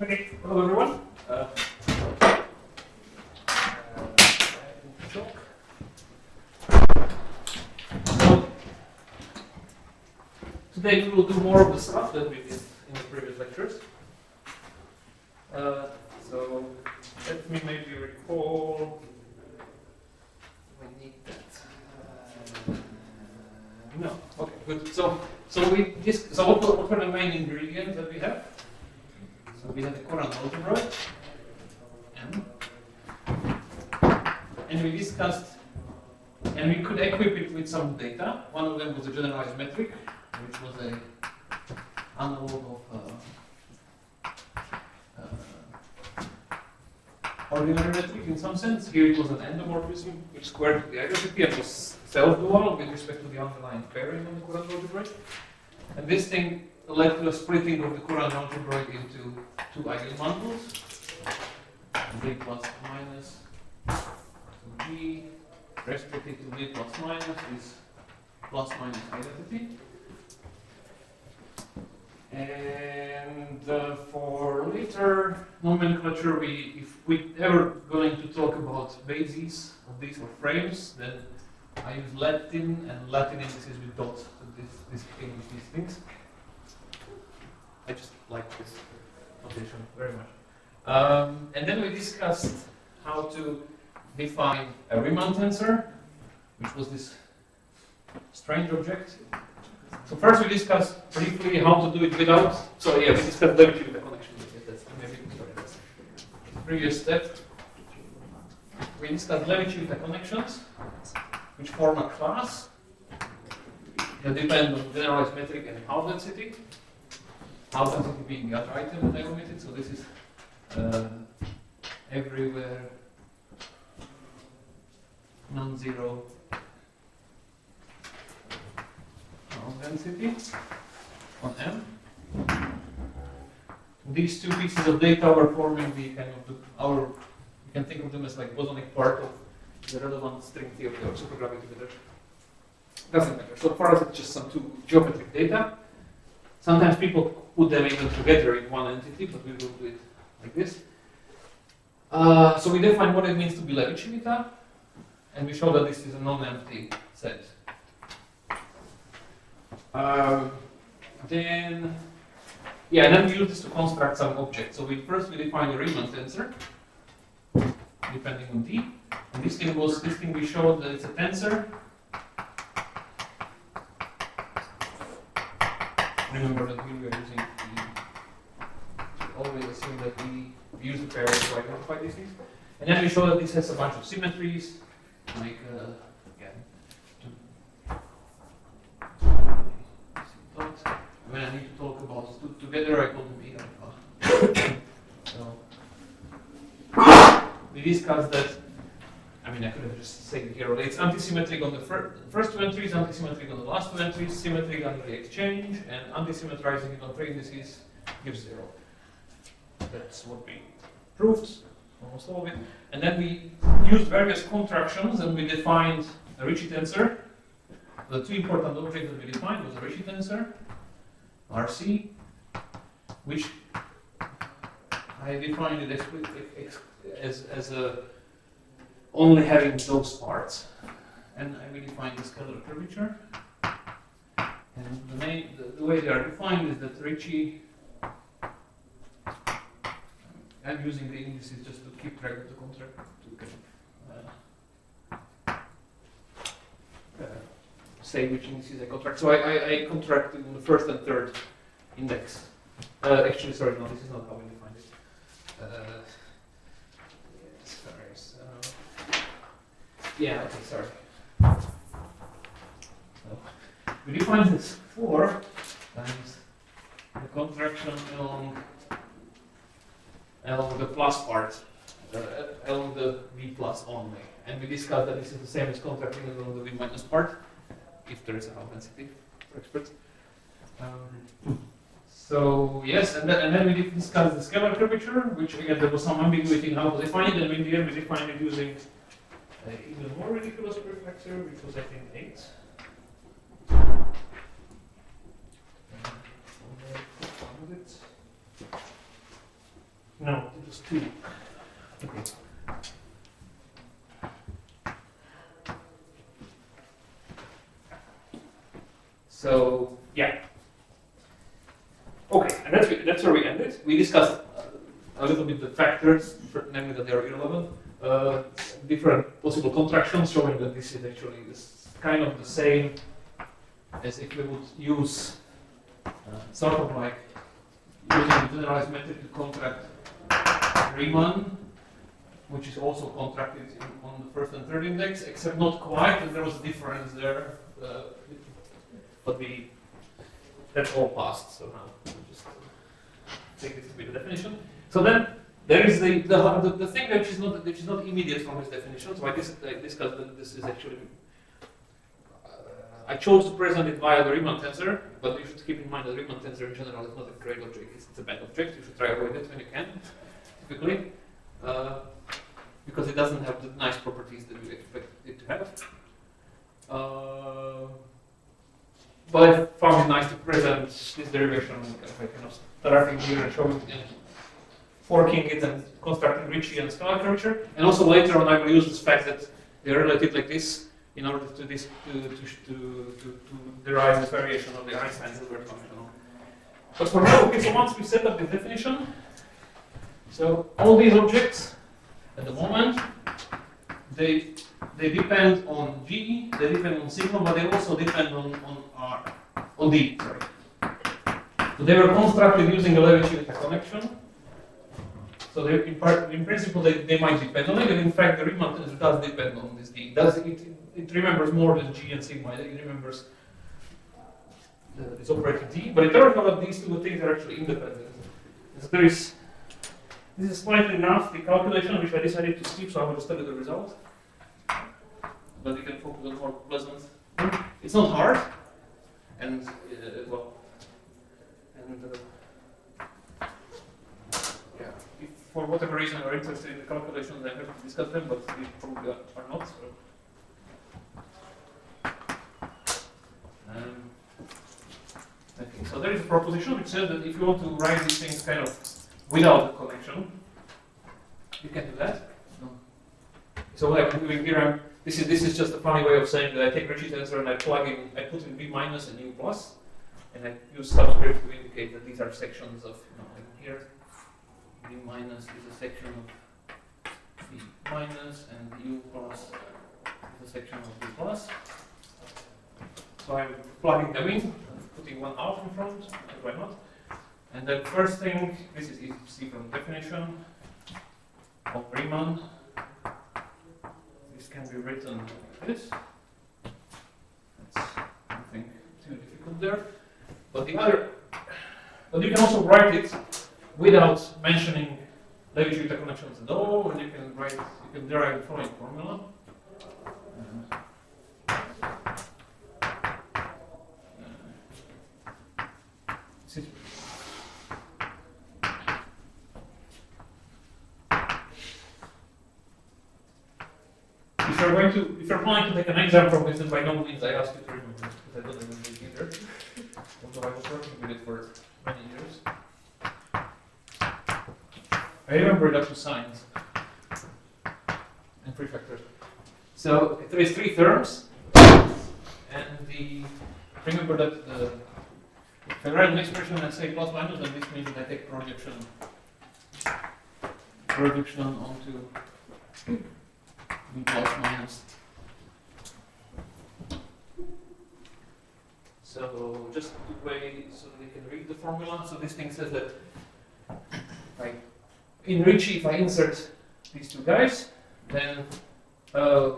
Okay, hello everyone. So today we will do more of the stuff that we did in the previous lectures. So let me maybe recall. We need that. No. Okay. Good. So what were the main ingredients that we have? So we have the current algebra, and we discussed, and we could equip it with some data. One of them was a generalized metric, which was a analog of ordinary metric in some sense. Here it was an endomorphism which squared the identity and was self-dual with respect to the underlying pairing of the current algebra. And this thing led to a splitting of the current algebra into two eigenbundles, V plus minus G, restricted to V plus minus is plus minus identity. And for later nomenclature, if we ever going to talk about bases of these or frames, then I use Latin and Latin indices with dots to distinguish these things. I just like this notation very much. And then we discussed how to define a Riemann tensor, which was this strange object. So first we discussed briefly how to do it without. So yeah, we discussed Levy with the connection. That's maybe that's the previous step. We discussed Levy with the connections, which form a class that depend on generalized metric and half density. Half density being the other item that I omitted. So this is everywhere non-zero half density on M. These two pieces of data were forming the kind of you can think of them as like bosonic part of the relevant string theory or supergravity together. Doesn't matter. So far as it's just some two geometric data. Sometimes people put them even together in one entity, but we will do it like this. So we define what it means to be Levi-Civita, and we show that this is a non-empty set. Then we use this to construct some objects. So first we define the Riemann tensor, depending on D. And this thing we showed that it's a tensor. Remember that we were using always assume that we use the pairs to identify these things. And then we show that this has a bunch of symmetries, like when I need to talk about two together, I call them E alpha. So we discussed that. I mean, I could have just said it here. It's antisymmetric on the first two entries, antisymmetric on the last two entries, symmetric under the exchange, and antisymmetrizing it on three indices gives 0. That's what we proved, almost all of it. And then we used various contractions and we defined a Ricci tensor. The two important objects that we defined was a Ricci tensor, RC, which I defined it as a only having those parts, and I will define the scalar curvature. And the way they are defined is that Ricci. I'm using the indices just to keep track of the contract to kind of say which indices I contract. So I contracted on the first and third index. Actually, sorry, no, this is not how we defined it. Yeah, okay, sorry. So we define this 4 times the contraction along the plus part, along the V plus only. And we discussed that this is the same as contracting along the V minus part, if there is a half density for experts. So yes, and then we discussed the scalar curvature, which again there was some ambiguity in how to define it, and in the end we defined it using even more ridiculous prefactor, which was I think 8. No, it was 2. Okay. So, yeah. Okay, and that's where we ended. We discussed a little bit the factors, namely that they are irrelevant, different possible contractions showing that this is actually kind of the same as if we would use sort of like using the generalized method to contract Riemann, which is also contracted on the first and third index, except not quite, and there was a difference there. But that's all passed, so now we'll just take this to be the definition. So then there is the thing which is not immediate from this definition. So I discussed that this is actually I chose to present it via the Riemann tensor, but you should keep in mind that the Riemann tensor in general is not a great object; it's a bad object. You should try to avoid it when you can, typically, because it doesn't have the nice properties that you expect it to have. But I found it nice to present this derivation by kind of starting here and showing it, forking it and constructing Ricci and scalar curvature. And also later on I will use this fact that they are related like this in order to derive this variation of the Einstein-Hilbert functional. But for now, okay, so once we set up the definition, so all these objects at the moment, they depend on G, they depend on sigma, but they also depend on D. Sorry. So they were constructed using a Levi-Civita connection. So in principle, they might depend on it, and in fact, the Riemann tensor does depend on this D. It remembers more than G and sigma. It remembers this operator D, but it turns out that these two things are actually independent. So this is a slightly nasty calculation, which I decided to skip, so I will just tell you the result. But you can focus on more pleasant. It's not hard, and if for whatever reason you're interested in the calculations, I'm happy to discuss them, but we probably are not. So. Okay, so there is a proposition which says that if you want to write these things kind of without the connection, you can do that. So what I'm doing here, this is just a funny way of saying that I take Ricci tensor and I put in V minus and U plus, and I use subscript to indicate that these are sections of, like here, V minus is a section of V minus and U plus is a section of V plus. So I'm plugging them in, putting one half in front, why not? And then first thing, this is easy to see from the definition of Riemann. This can be written like this. That's nothing too difficult there. But you can also write it without mentioning Levi-Civita connections at all, and you can derive the following formula. If you're planning to take an exam from this, then by no means I ask you to remember it, because I don't remember it either. Although I was working with it for many years. I remember it up to sines and prefactors. So there is 3 terms, and remember that if I write an expression and say plus minus, then this means that I take projection onto V plus minus. So just the way so they can read the formula. So this thing says that in Ricci, if I insert these 2 guys, then sorry.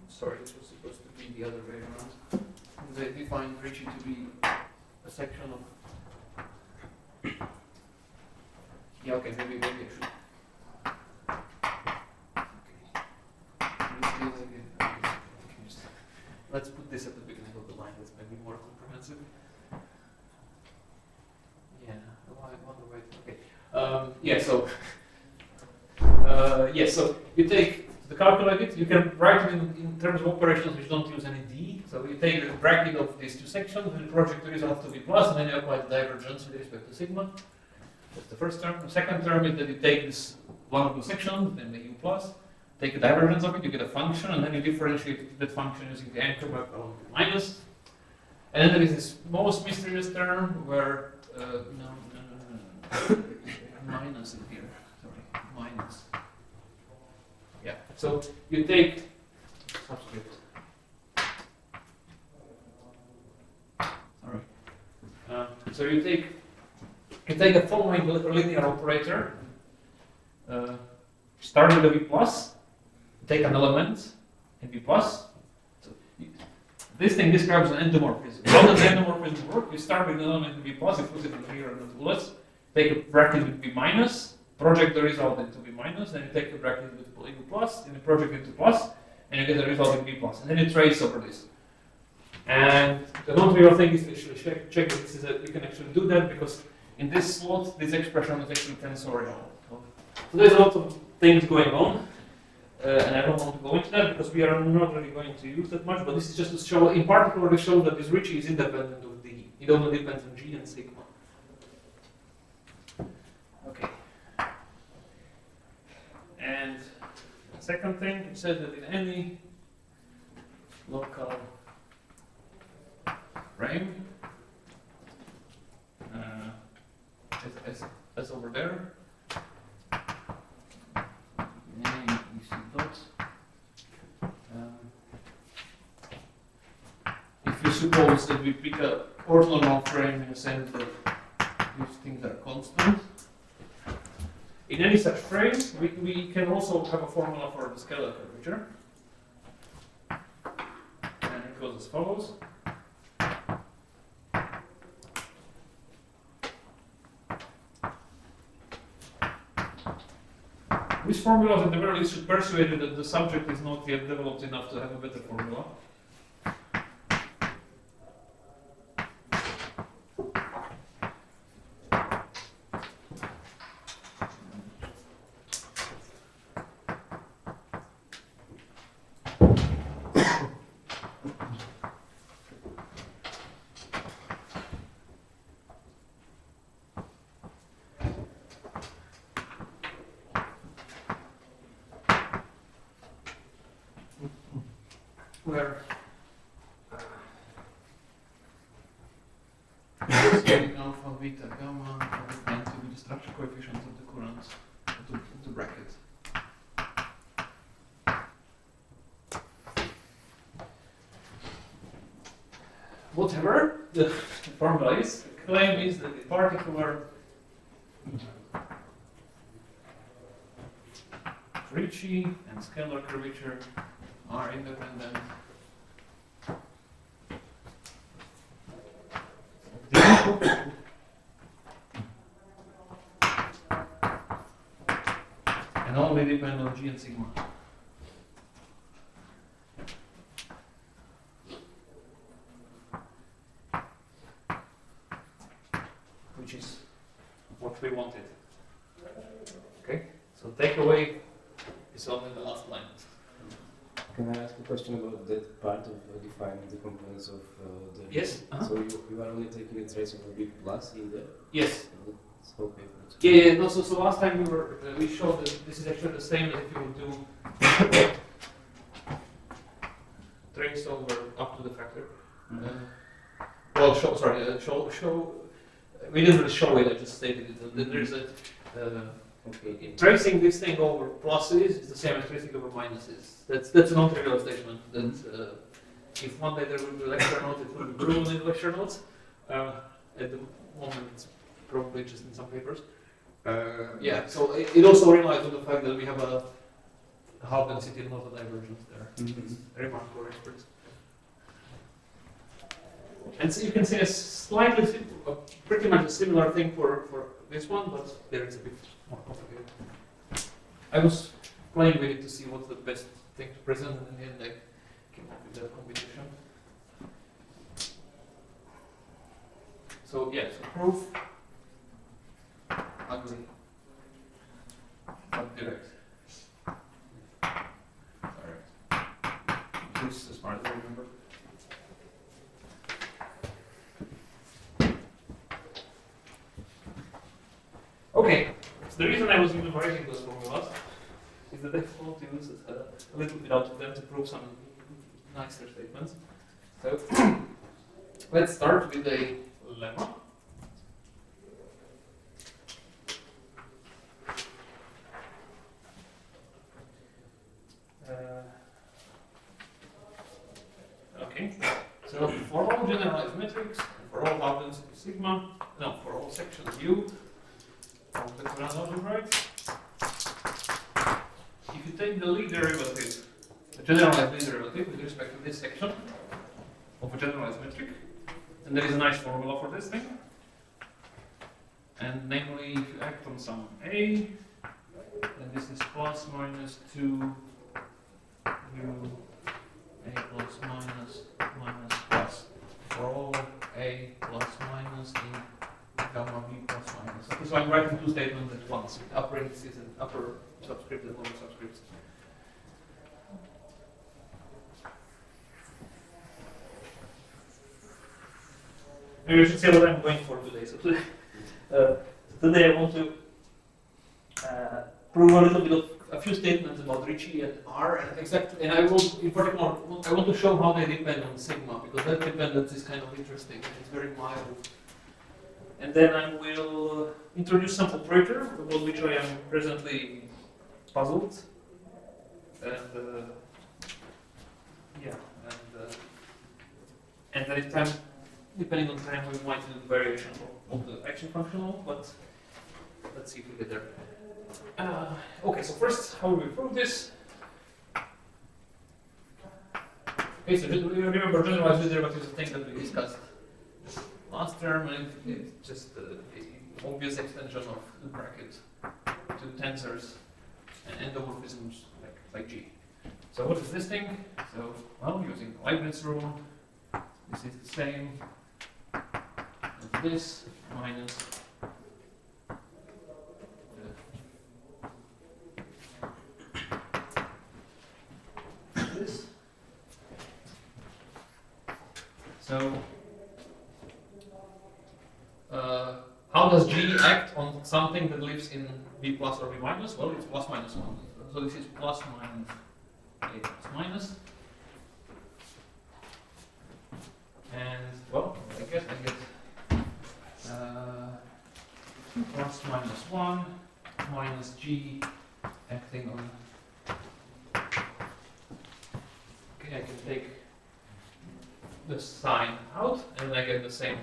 Sorry, this was supposed to be the other way around. They define Ricci to be a section of. Yeah, okay, maybe I should. Okay. Let's put this at the beginning of the line, that's maybe more comprehensive. Yeah, okay. So you take the calculate it, you can write it in terms of operations which don't use any d. So you take the bracket of these two sections, and you project the result to be plus, and then you apply the divergence with respect to sigma. That's the first term. The second term is that you take this one of the sections, then make u plus, take the divergence of it, you get a function, and then you differentiate that function using the anchor by minus. And then there is this most mysterious term where minus in here. Sorry, minus. Yeah. So you take subscript. Sorry. So you take the following linear operator. Start with a v plus. Take an element in v plus. So this thing describes an endomorphism. How does the endomorphism work? You start with an element in v plus. You put it in here and the bullets. Take a bracket with v minus. Project the result into v minus. Then you take the bracket with v plus. Then you project into plus. And you get the result in v plus. And then you trace over this. And the non-trivial thing is to actually check that this is you can actually do that because in this slot, this expression is actually tensorial. So there's a lot of things going on, and I don't want to go into that because we are not really going to use that much. But this is just to show, in particular, to show that this Ricci is independent of d. It only depends on g and sigma. Okay. And the second thing, it says that in any local frame, as over there, you see dots. If you suppose that we pick a orthonormal frame in the sense that these things are constant, in any such frame, we can also have a formula for the scalar curvature. And it goes as follows. These formulas at the very least should persuade you that the subject is not yet developed enough to have a better formula. Where alpha, beta, gamma are defined to be the structure coefficients of the current into brackets. Whatever the formula is, the claim is that the particular Ricci and scalar curvature are independent and only depend on g and sigma. Which is what we wanted. Okay? So take away is only the last line. Can I ask a question about that part of defining the components of the... Yes. So you are only taking a trace of a big plus in there? Yes. So, okay. Yeah. No. So last time we showed that this is actually the same as if you would do trace over up to the factor. Well, show. We didn't really show it. I just stated it. There's a. Okay. Tracing this thing over pluses is the same as tracing over minuses. That's a non-trivial statement. That if one day there will be lecture notes, it will be blue in lecture notes. At the moment, it's probably just in some papers. Yeah. So it also relies on the fact that we have a half density and not a divergence there. It's remarkable experts. And so you can say pretty much a similar thing for this one, but there it's a bit more complicated. I was playing with it to see what's the best thing to present, and in the end I came up with that combination. So yeah, so proof, ugly, but direct. I was even writing those formulas is that I thought to use a little bit out of them to prove some nicer statements. So let's start with a lemma. Okay, so for all generalized metrics, for all values sigma, no, for all sections U of the current algebraic, if you take the lead derivative, the generalized lead derivative with respect to this section of a generalized metric, and there is a nice formula for this thing, and namely, if you act on some A, then this is plus minus 2 U A plus minus minus plus for all A plus minus in gamma B plus minus. Okay, so I'm writing two statements at once, with upper indices and upper subscripts and lower subscripts. Maybe I should say what I'm going for today. So today I want to prove a little bit of a few statements about Ricci and R, and I will, in particular, I want to show how they depend on sigma, because that dependence is kind of interesting and it's very mild. And then I will introduce some operator about which I am presently puzzled, and and there is time, depending on time, we might do variation of the action functional, but let's see if we get there. Okay, so first, how do we prove this? Okay, so remember, generalized lead derivative is a thing that we discussed last term, and it's just the obvious extension of the bracket to tensors and endomorphisms like G. So what is this thing? So, well, using the Leibniz rule, this is the same as this minus this. So, how does G act on something that lives in B plus or B minus? Well, it's plus minus 1. So this is plus minus A plus minus. And, well, I get plus minus 1 minus G acting on. Okay, I can take the sign out, and I get the same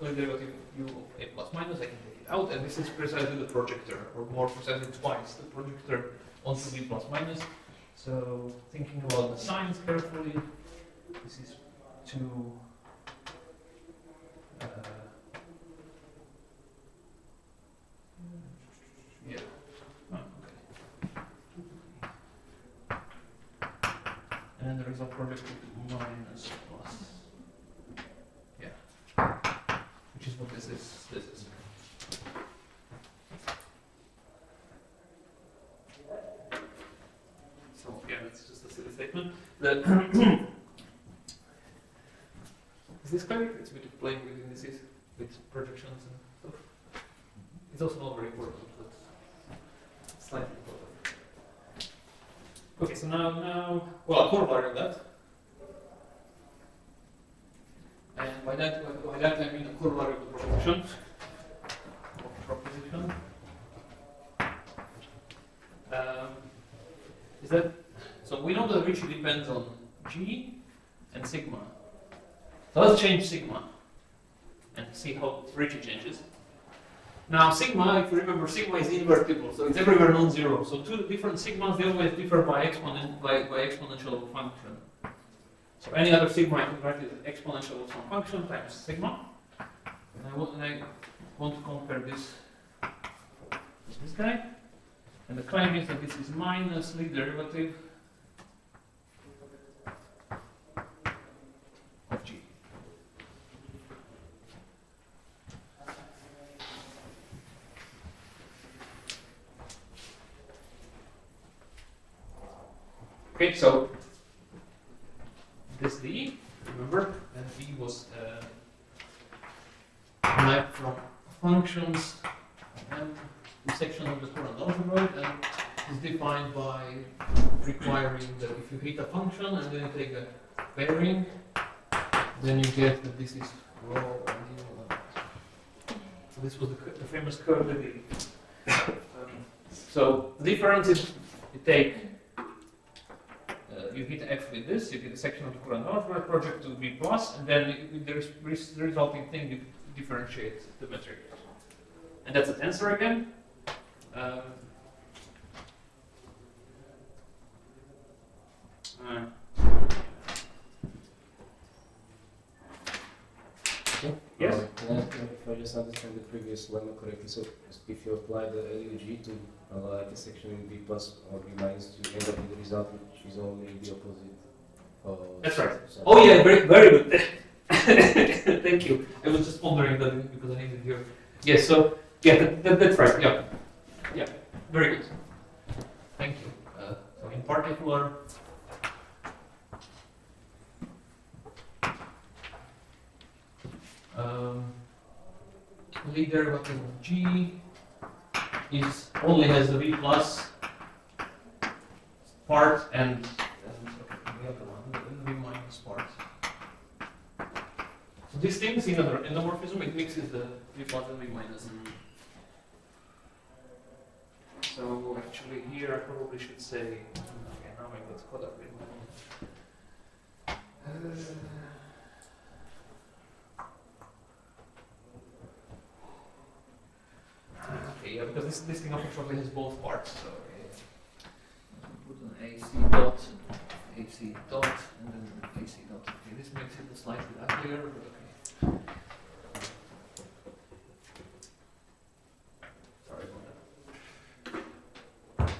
derivative U of A plus minus. I can take it out, and this is precisely the projector, or more precisely twice the projector onto B plus minus. So, thinking about the signs carefully, this is 2. Yeah. Oh, okay. And then there is a project minus plus. Yeah. Which is what this is. This is. So yeah, that's just a silly statement. Is this clear? It's a bit of playing with indices, with projections and stuff. It's also not very important, but slightly important. Okay, so now, well, a corollary of that. And by that I mean a corollary of the proposition. Is that, so we know that Ricci depends on G and sigma. So let's change sigma and see how Ricci changes. Now sigma, if you remember, sigma is invertible, so it's everywhere non-zero. So two different sigmas, they always differ by exponential function. So any other sigma I can write as exponential of some function times sigma. And I want to compare this with this guy. And the claim is that this is minus lead derivative of G. Okay, so this D, remember, and D was map from functions M the section of the current algebroid, and it's defined by requiring that if you hit a function and then you take a pairing, then you get that this is rho and so this was the famous curve. So the difference is you take you hit f with this, you get a section of the current algebroid project to b plus, and then the resulting thing you differentiate the metric. And that's a tensor again. Yes? If I just understand the previous lemma correctly, so if you apply the LUG to like a section in B plus or B minus, you end up with the result which is only the opposite. That's right. Oh yeah, very, very good. Thank you. I was just wondering that because I needed your. Yes, so yeah, that's right. Yeah, yeah, very good. Thank you. So in particular, lead derivative of G is only has the V plus part and the other one, the V minus part. So this thing is in the endomorphism, it mixes the V plus and V minus. So actually here I probably should say, okay, now I got caught up in okay, yeah, because this thing unfortunately has both parts. So okay. Put an AC dot, and then AC dot. Okay, this makes it slightly uglier, but okay. Sorry about that.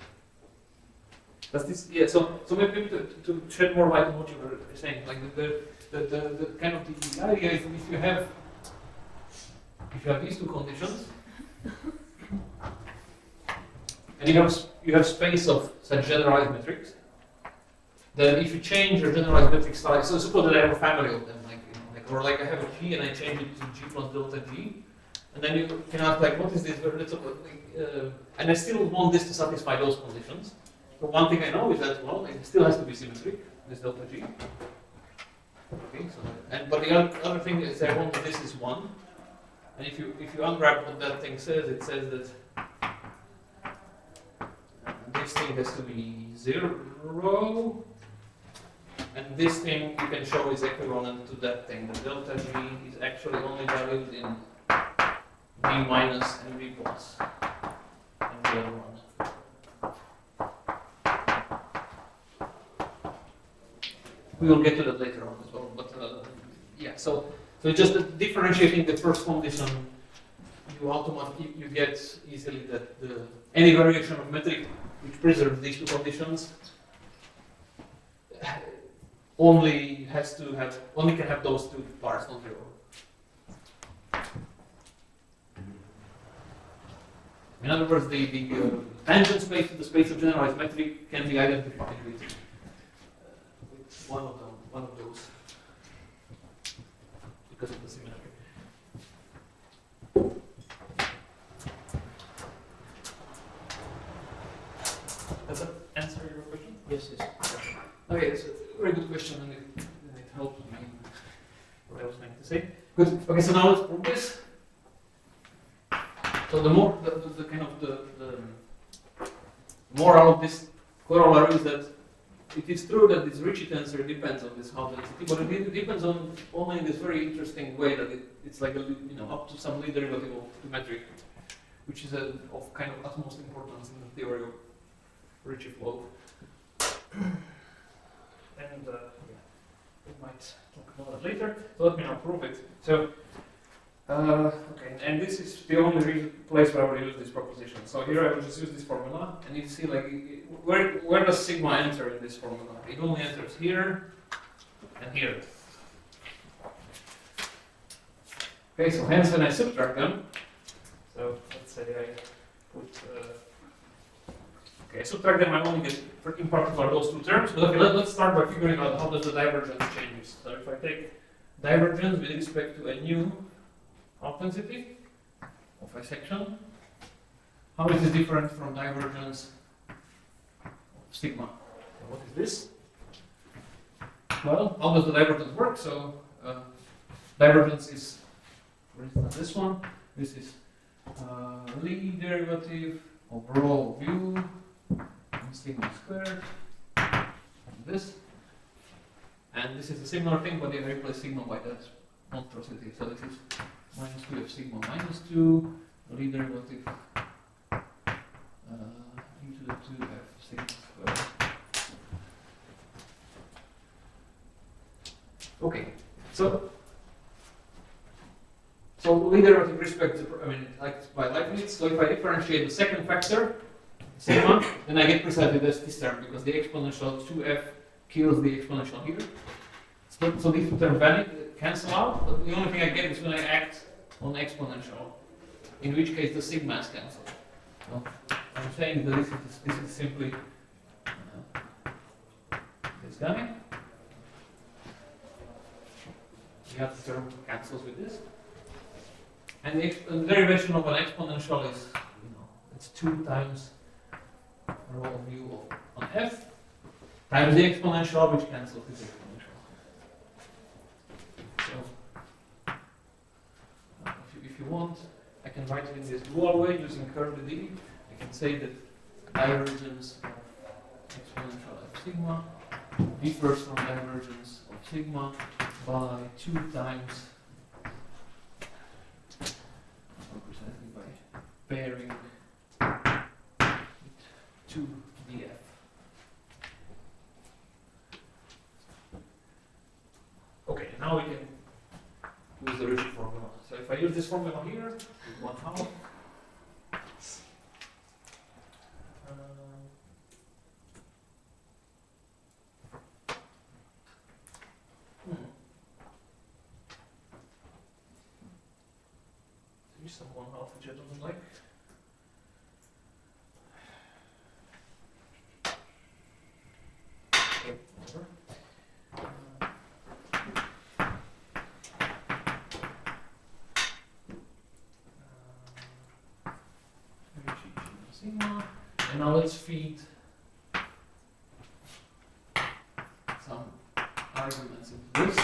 Does this? Yeah. So maybe to shed more light on what you were saying, like the kind of the idea is if you have these two conditions. And you have space of such generalized metrics. Then if you change your generalized metric size, so suppose that I have a family of them, or like I have a G and I change it to G plus delta G, and then you can ask like, what is this? And I still want this to satisfy those conditions. So one thing I know is that well, it still has to be symmetric, this delta G. Okay, so but the other thing is I want that this is 1. And if you unwrap what that thing says, it says that this thing has to be 0, and this thing you can show is equivalent to that thing. The delta G is actually only valued in V minus and V plus, and the other one. We will get to that later on as well, but yeah, so just differentiating the first condition, you automatically get easily that any variation of metric which preserves these two conditions only can have those two parts, not 0. In other words, the tangent space to the space of generalized metric can be identified with one of those. Because of the symmetry. Does that answer your question? Yes, yes. Okay, it's a very good question, and it helped me what I was going to say. Good. Okay, so now let's prove this. So the moral of this corollary is that it is true that this Ricci tensor depends on this half density, but it depends on only in this very interesting way that it's like up to some lead derivative of the metric, which is of kind of utmost importance in the theory of Ricci flow. And we might talk about it later. So let me now prove it. So okay, and this is the only place where I will use this proposition. So here I will just use this formula, and you see like where does sigma enter in this formula? It only enters here and here. Okay, so hence when I subtract them, so let's say I put okay, I subtract them, I only get in particular those two terms. But okay, let's start by figuring out how does the divergence changes. So if I take divergence with respect to a new half density of a section, How is this different from divergence of sigma? What is this? Well, how does the divergence work? So divergence is, for instance, this one. This is Lie derivative of rho of u and sigma squared. And this. And this is a similar thing, but I replace sigma by that monstrosity. So this is minus 2f sigma minus 2, Lie derivative e to the 2f sigma squared. Okay, so Lie derivative with respect to, like by Leibniz. So if I differentiate the second factor, sigma, then I get precisely this term because the exponential 2f kills the exponential here. So these two terms cancel out, but the only thing I get is when I act on the exponential, in which case the sigmas cancel. So I'm saying that this is simply this guy. The other term cancels with this. And the derivation of an exponential is, it's 2 times rho of u on f times the exponential, which cancels this exponential. So, if you want, I can write it in this dual way using curly d. I can say that divergence of exponential f sigma differs from divergence of sigma by 2 times, more precisely by pairing with 2df. Okay, now we can use the Ricci formula. So if I use this formula here, with 1/2, there's some 1/2 which I don't like. Okay, whatever. Sigma. And now let's feed some arguments into this.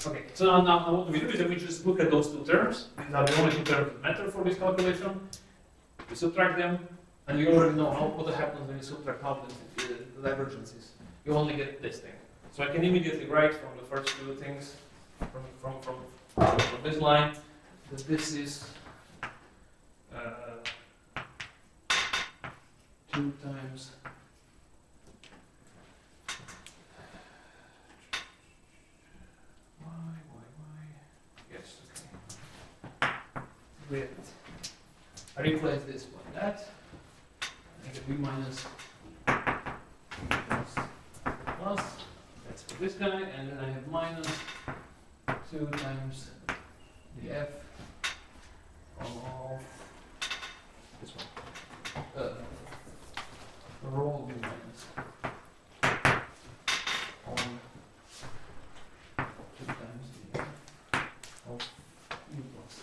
Okay, so now what we do is that we just look at those two terms. These are the only two terms that matter for this calculation. We subtract them, and we already know what happens when you subtract half the divergences. You only get this thing. So I can immediately write from the first two things, from this line, that this is 2 times yes, okay. Great. I replace this by that. I get v minus plus. That's for this guy, and then I have minus 2 times the f of this one. Rho v minus on 2 times the f of u plus.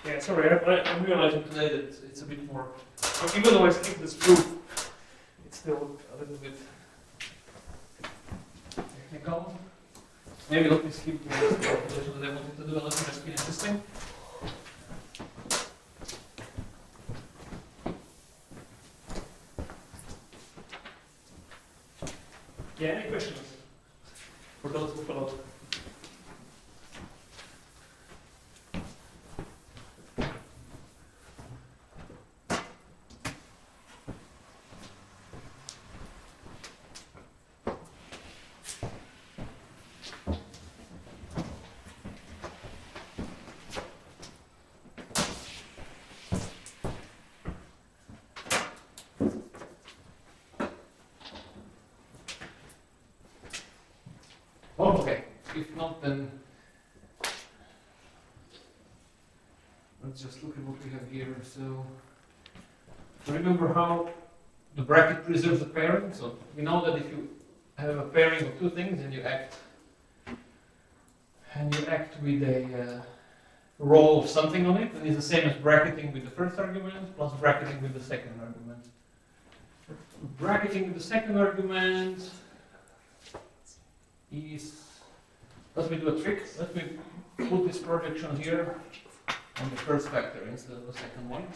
Yeah, sorry, I'm realizing today that it's a bit more, even though I skip this proof, it's still a little bit technical. Maybe let me skip the calculation that I wanted to do and let me just finish this thing. Yeah, any questions for those who followed? Oh, okay. If not, then let's just look at what we have here. So remember how the bracket preserves the pairing. So we know that if you have a pairing of two things, and you act with a row of something on it, and it's the same as bracketing with the first argument plus bracketing with the second argument. Bracketing with the second argument is, let me do a trick. Let me put this projection here on the first factor instead of the second one.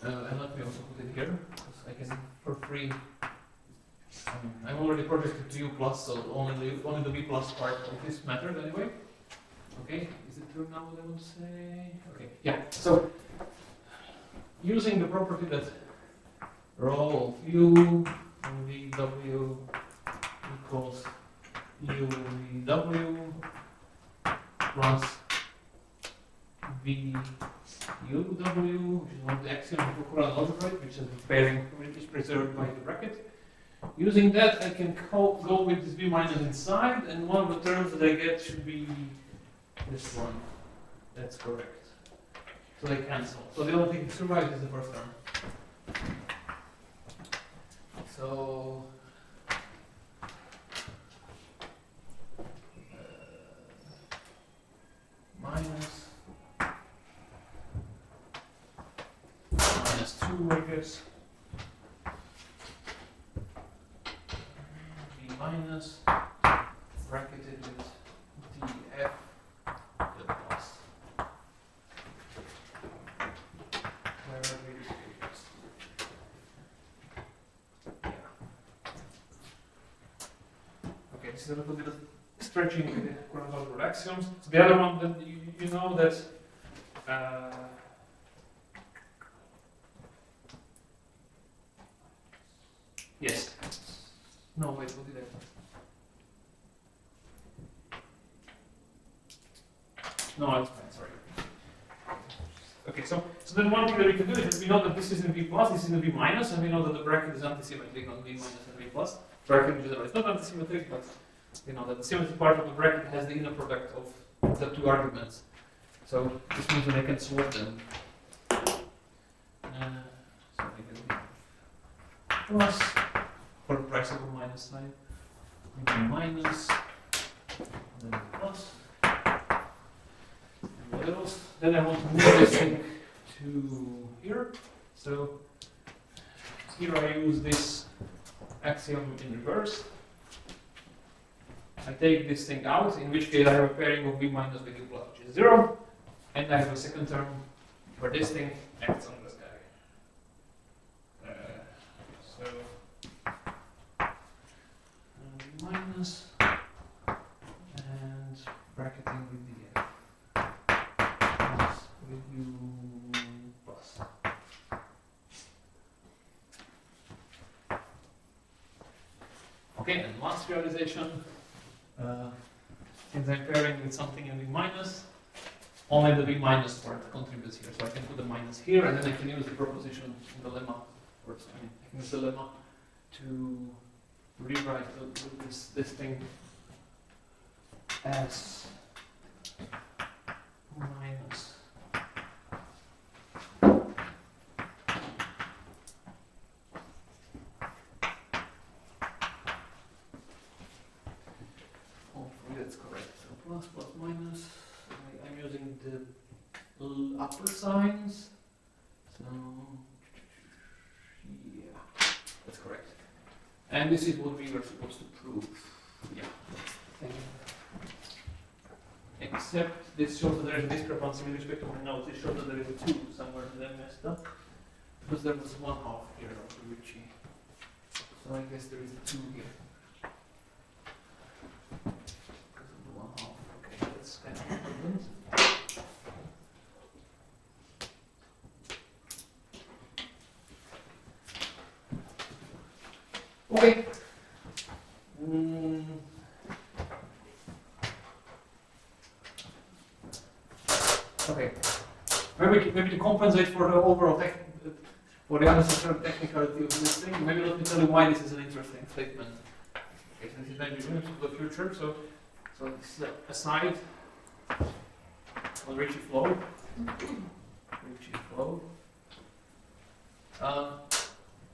And let me also put it here, because I can, for free, I'm already projected to U plus, so only the V plus part of this matters anyway. Okay, is it true now what I want to say? Okay, yeah, so using the property that rho of U VW equals U VW plus V UW, which is one of the axioms of current algebra, which is the pairing which is preserved by the bracket. Using that, I can go with this V minus inside, and one of the terms that I get should be this one. That's correct. So they cancel. So the only thing that survives is the first term. So minus 2, I guess. V minus bracketed with df the plus. Wherever it is. Yeah. Okay, this is a little bit of stretching the current algebra axioms. So the other one, then you know that yes. No, wait, what did I do? No, it's fine, sorry. Okay, so then one thing that we can do is that we know that this is in V plus, this is in V minus, and we know that the bracket is antisymmetric on V minus and V plus. Bracket in general is not antisymmetric, but we know that the symmetry part of the bracket has the inner product of the two arguments. So this means that I can swap them. So I can plus for the price of a minus sign. Maybe minus, and then plus. And what else? Then I want to move this thing to here. So here I use this axiom in reverse. I take this thing out, in which case I have a pairing of V minus with U plus, which is 0. And I have a second term where this thing acts on this guy. V minus and bracketing with the plus with U plus. Okay, and last realization, since I'm pairing with something in V minus, only the V minus part contributes here. So I can put the minus here, and then I can use the proposition in the lemma, or I can use the lemma to rewrite this thing as minus hopefully that's correct. So plus, plus, minus. I'm using the upper signs. So yeah, that's correct. And this is what we were supposed to prove. Yeah. Except this shows that there is a discrepancy with respect to my notes. It shows that there is a 2 somewhere that I messed up. Because there was 1/2 here of the Ricci. So I guess there is a 2 here. Because of the 1/2. Okay, that's kind of important. Okay. Okay. Maybe to compensate for the overall for the unnecessary technicality of this thing, maybe let me tell you why this is an interesting statement. Okay, so this is maybe moving to the future. So this is a side on Ricci flow. Ricci flow.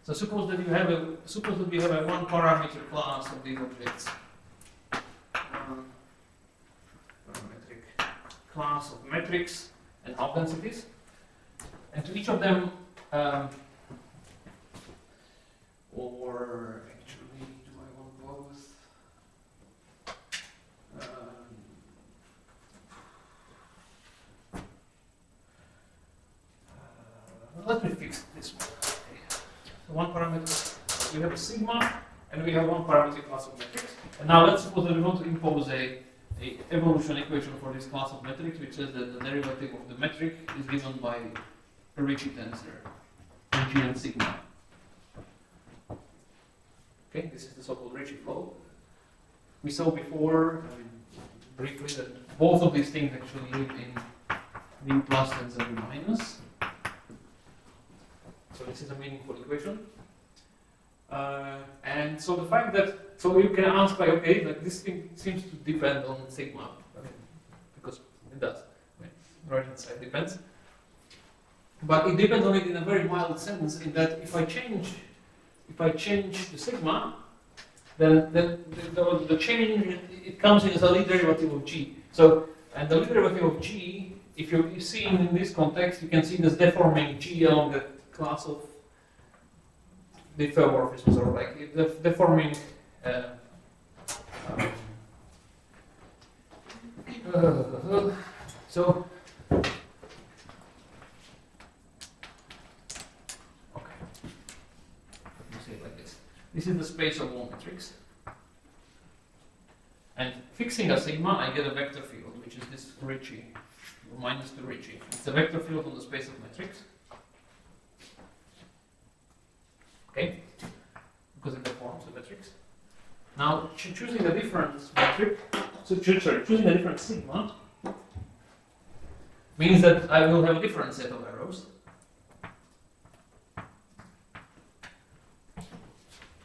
So suppose that we have a one parameter class of these objects. Parametric class of metrics and half densities. And to each of them, or actually, do I want both? Let me fix this one. Okay. So one parameter, we have a sigma, and we have one parameter class of metrics. And now let's suppose that we want to impose a evolution equation for this class of metrics, which says that the derivative of the metric is given by a Ricci tensor, G and sigma. Okay, this is the so-called Ricci flow. We saw before, briefly, that both of these things actually live in V plus and Z minus. So this is a meaningful equation. And so the fact that, so you can ask like, okay, like this thing seems to depend on sigma, because it does. Right hand side depends. But it depends on it in a very mild sense, in that if I change the sigma, then the change, it comes in as a Lie derivative of G. So, and the Lie derivative of G, if you see in this context, you can see this deforming G along the class of diffeomorphisms, or like deforming so okay, let me say it like this. This is the space of all metrics, and fixing a sigma, I get a vector field, which is this Ricci minus the Ricci. It's a vector field on the space of metrics. Okay, because it deforms the metrics. Now, choosing a different metric, choosing a different sigma means that I will have a different set of arrows.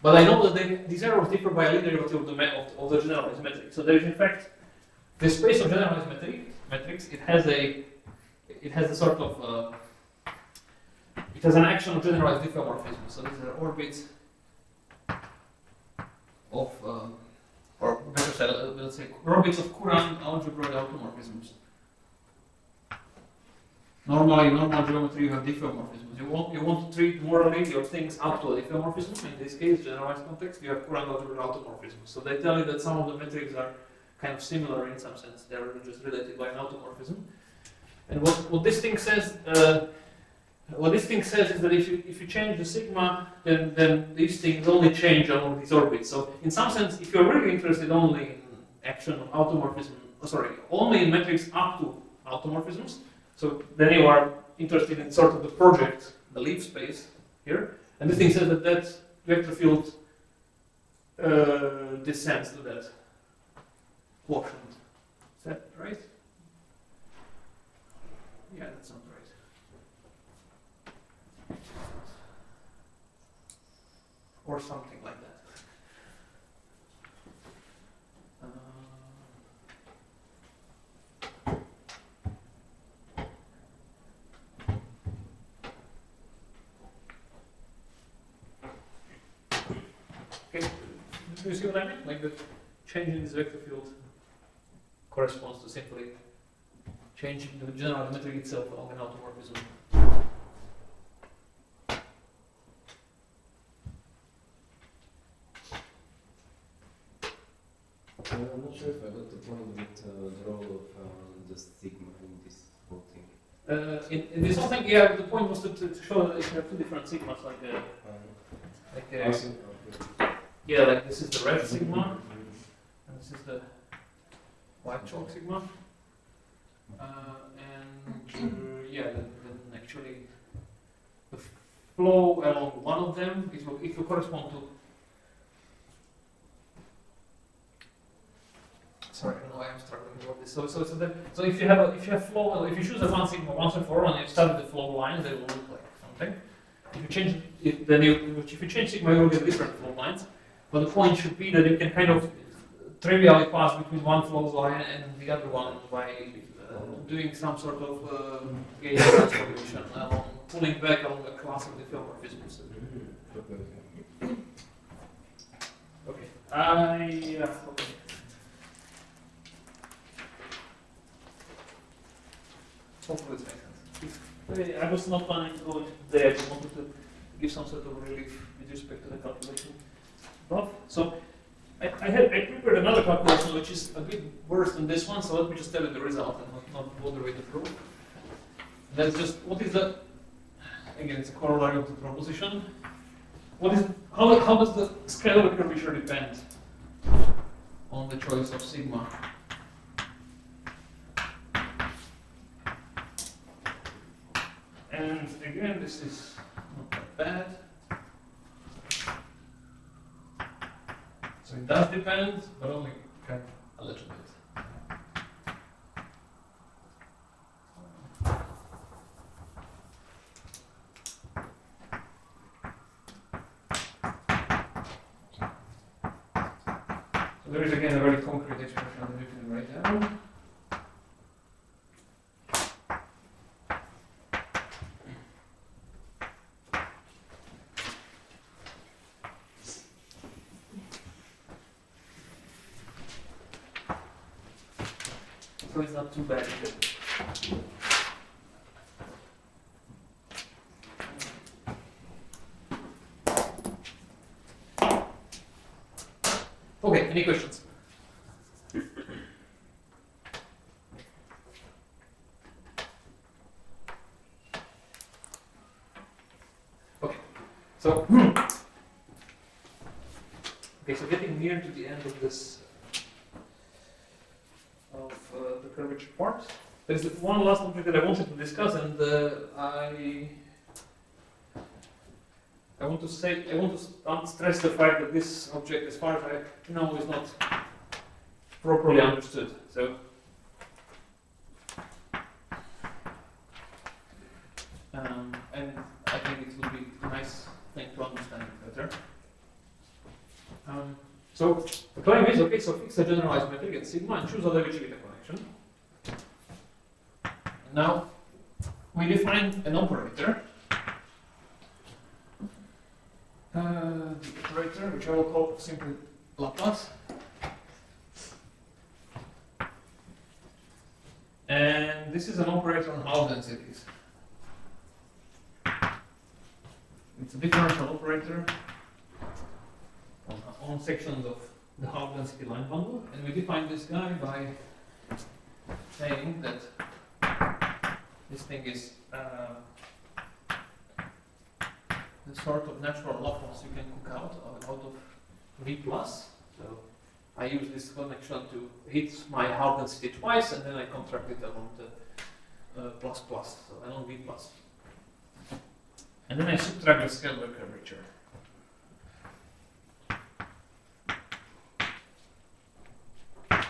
But I know that these arrows differ by a Lie derivative of the generalized metric. So there is, in fact, the space of generalized metrics. It has a sort of it has an action of generalized diffeomorphism. So these are orbits of, or better said, let's say, orbits of Courant algebroid automorphisms. Normally, in normal geometry, you have diffeomorphisms. You want to treat morally your things up to a diffeomorphism. In this case, generalized context, you have Courant algebroid automorphisms. So they tell you that some of the metrics are kind of similar in some sense. They are just related by an automorphism. And what this thing says. What this thing says is that if you change the sigma, then these things only change along these orbits. So in some sense, if you're really interested only in action of automorphism, only in metrics up to automorphisms, so then you are interested in sort of the project, the leaf space here, and this thing says that that vector field descends to that quotient. Is that right? Yeah, that sounds right. Or something like that. Okay, do you see what I mean? Like the change in this vector field corresponds to simply changing the general metric itself along an automorphism. I'm not sure if I got the point with the role of the sigma in this whole thing. In this whole thing, yeah, the point was to show that you have two different sigmas, yeah, like this is the red sigma, and this is the white chalk sigma, yeah, then actually the flow along one of them is if you correspond to. Sorry, I don't know why I'm struggling with this. So if you have flow, if you choose a one sigma once and for all, and you start with the flow lines, they will look like something. If you change it, then if you change sigma, you will get different flow lines. But the point should be that you can kind of trivially pass between one flow line and the other one by doing some sort of gauge transformation along pulling back on the class of the homomorphisms. Okay. Okay. Okay. Hopefully this makes sense. I was not planning to go into there. I wanted to give some sort of relief with respect to the calculation above. So I prepared another calculation which is a bit worse than this one. So let me just tell you the result and not bother with the proof. That's just what is the, again, it's a corollary of the proposition. What is how does the scalar curvature depend on the choice of sigma? And again, this is not that bad. So it does depend, but only kind of a little bit. So there is again a very concrete expression that you can write down. So it's not too bad. Okay, any questions? Okay, so so getting near to the end of this the curvature part. There's one last object that I wanted to discuss, and I want to stress the fact that this object, as far as I know, is not properly understood. So, and I think it would be a nice thing to understand it better. So the claim is, okay, so fix a generalized metric at sigma and choose a Levi-Civita connection. Now, we define an operator, the operator, which I will call simply Laplace. And this is an operator on Hall densities. It's a differential operator on sections of the Hall density line bundle, and we define this guy by saying that this thing is the sort of natural Laplace you can cook out of V plus. So I use this connection to hit my Hall density twice, and then I contract it along the plus plus, so along V plus. And then I subtract the scalar curvature.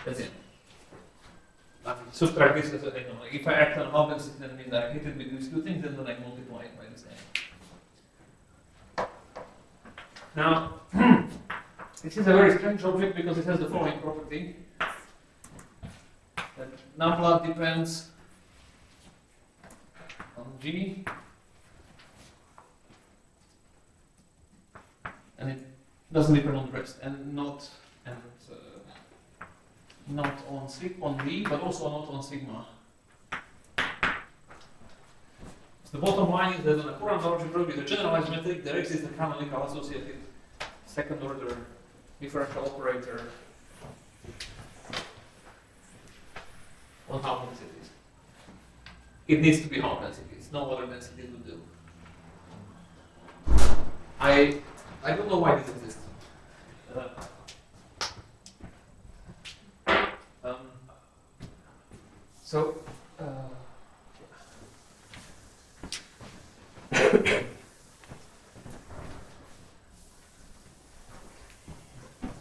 That's it. I mean, subtract this as a, if I act on Hall density, then it means I hit it with these two things, and then I multiply it by this n. Now, this is a very strange object because it has the following property. That nabla depends on G, and it doesn't depend on the rest, and not on V, but also not on sigma. So the bottom line is that on a current algebra with a generalized metric, there exists a canonical associated second order differential operator on Hall densities. It needs to be Hall densities, no other density would do. I don't know why this exists. So,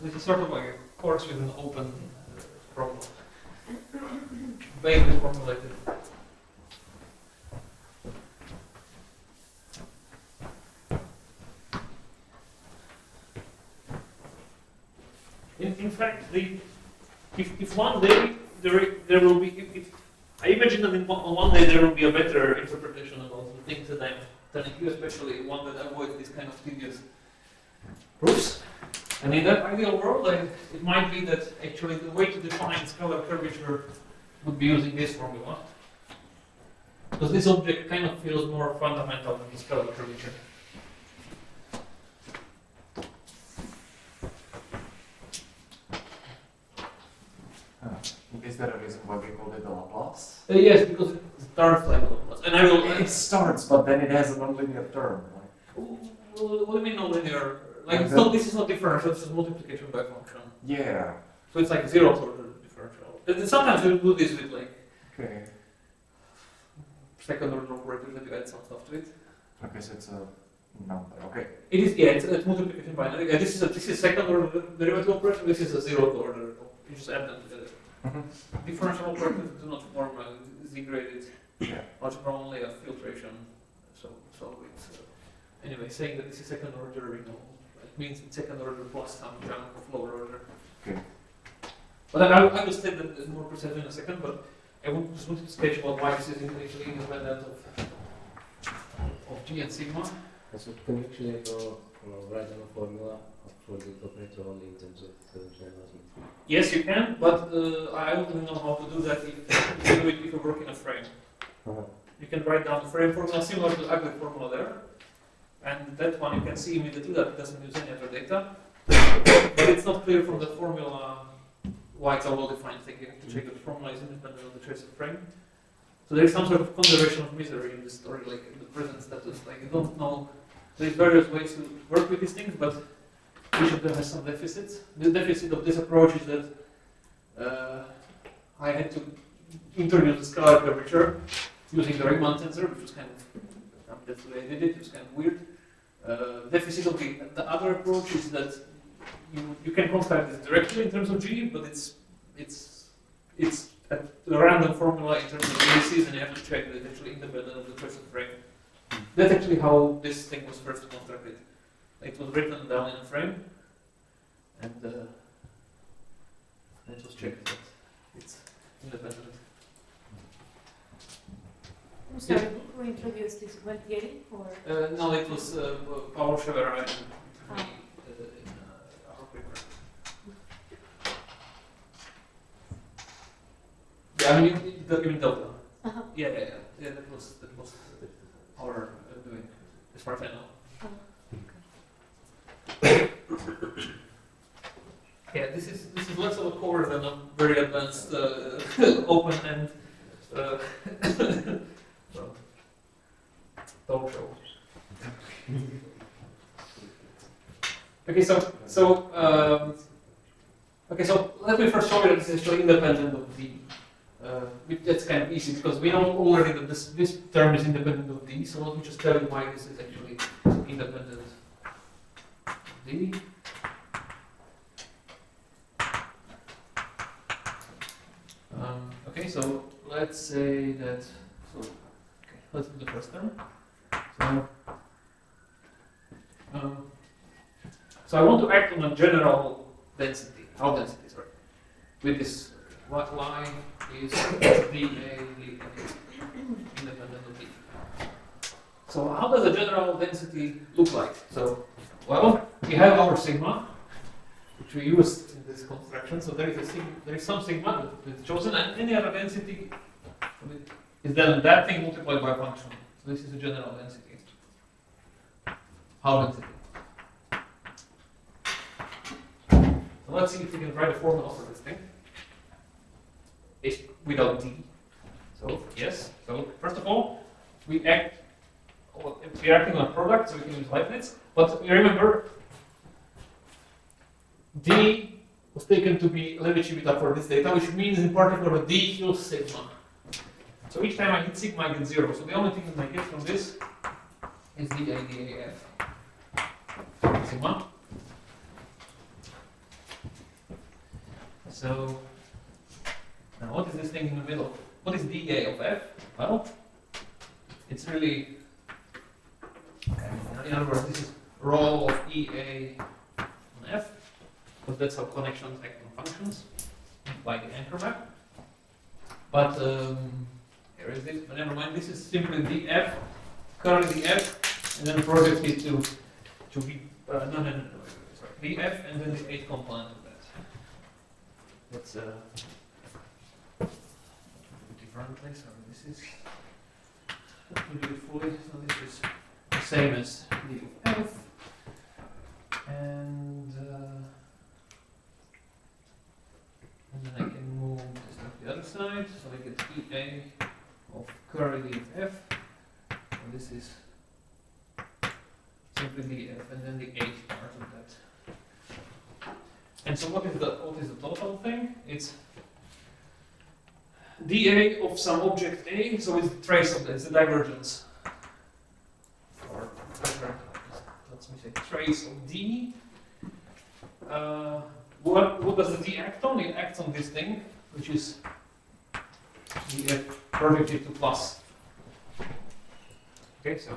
this is sort of like a course with an open problem, vaguely formulated. In fact, if one day there will be, if I imagine that on one day there will be a better interpretation about things that I'm telling you, especially one that avoids this kind of tedious proofs. And in that ideal world, it might be that actually the way to define scalar curvature would be using this formula. Because this object kind of feels more fundamental than the scalar curvature. Is there a reason why we call it the Laplace? Yes, because it starts like Laplace. And I will. It starts, but then it has a nonlinear term. What do you mean nonlinear? Like it's not. This is not differential. It's just multiplication by function. Yeah. So it's like zero order differential. And sometimes we do this with like Okay. second order operators that you add some stuff to it. Okay, so it's a number. Okay. It is, yeah, it's multiplication binary. This is second order derivative operation. This is a zeroth order. You just add them together. Differential operators do not form a z-graded algebra, only a filtration. So it's anyway saying that this is second order. It means it's second order plus some chunk of lower order. Okay. But then I will state that more precisely in a second. But I just wanted to sketch about why this is actually independent of g and sigma. So can you actually write down a formula for the operator only in terms of generalised? Yes, you can, but I wouldn't know how to do that if you work in a frame. You can write down the frame formula similar to the ugly formula there, and that one you can see immediately that it doesn't use any other data. But it's not clear from the formula why it's a well-defined thing. You have to check that the formula is independent of the choice of frame. So there is some sort of conservation of misery in this story, like in the present status. Like you don't know. There's various ways to work with these things, but each of them has some deficits. The deficit of this approach is that I had to introduce the scalar curvature using the Riemann tensor, which was kind of, that's the way I did it, it was kind of weird. Deficit of the other approach is that you can construct this directly in terms of G, but it's a random formula in terms of bases, and you have to check that it's actually independent of the choice of frame. That's actually how this thing was first constructed. It was written down in a frame, and it was checked that it's independent. I'm sorry, who introduced this? Gualtieri or? No, it was Paolo Sciavera in our paper. Yeah, I mean, you mean Delta. Yeah, that was our doing, as far as I know. Yeah, this is less of a core than a very advanced open end talk show. Okay, so let me first show you that this is actually independent of D. That's kind of easy because we know already that this term is independent of D. So let me just tell you why this is actually independent of D. Okay, so let's say that. Let's do the first term. So I want to act on a general density, Hall density, sorry, with this what line is dA independent of D. So how does a general density look like? So, well, we have our sigma, which we used in this construction. So there is some sigma that is chosen, and any other density is then that thing multiplied by a function. So this is a general density. Hall density. So let's see if we can write a formula for this thing. It's without D. So yes. So first of all, we're acting on a product, so we can use Leibniz. But remember, D was taken to be Levi-Civita for this data, which means in particular that D equals sigma. So each time I hit sigma, I get 0. So the only thing that I get from this is dA dAf sigma. So now what is this thing in the middle? What is dA of f? Well, it's really, in other words, this is rho of EA on f, because that's how connections act on functions by the anchor map. But here is this, but never mind, this is simply df currently f, and then project it to be sorry, the f and then the 8th component of that. That's differently. So this is to do it fully. So this is the same as d of f, and then I can move this to the other side. So I get EA of curly d of f. And this is simply the f and then the 8th part of that. And so what is the total thing? It's dA of some object A, so it's the trace of this, the divergence. Or let me say trace of D. What does the D act on? It acts on this thing, which is the f projected to plus. Okay, so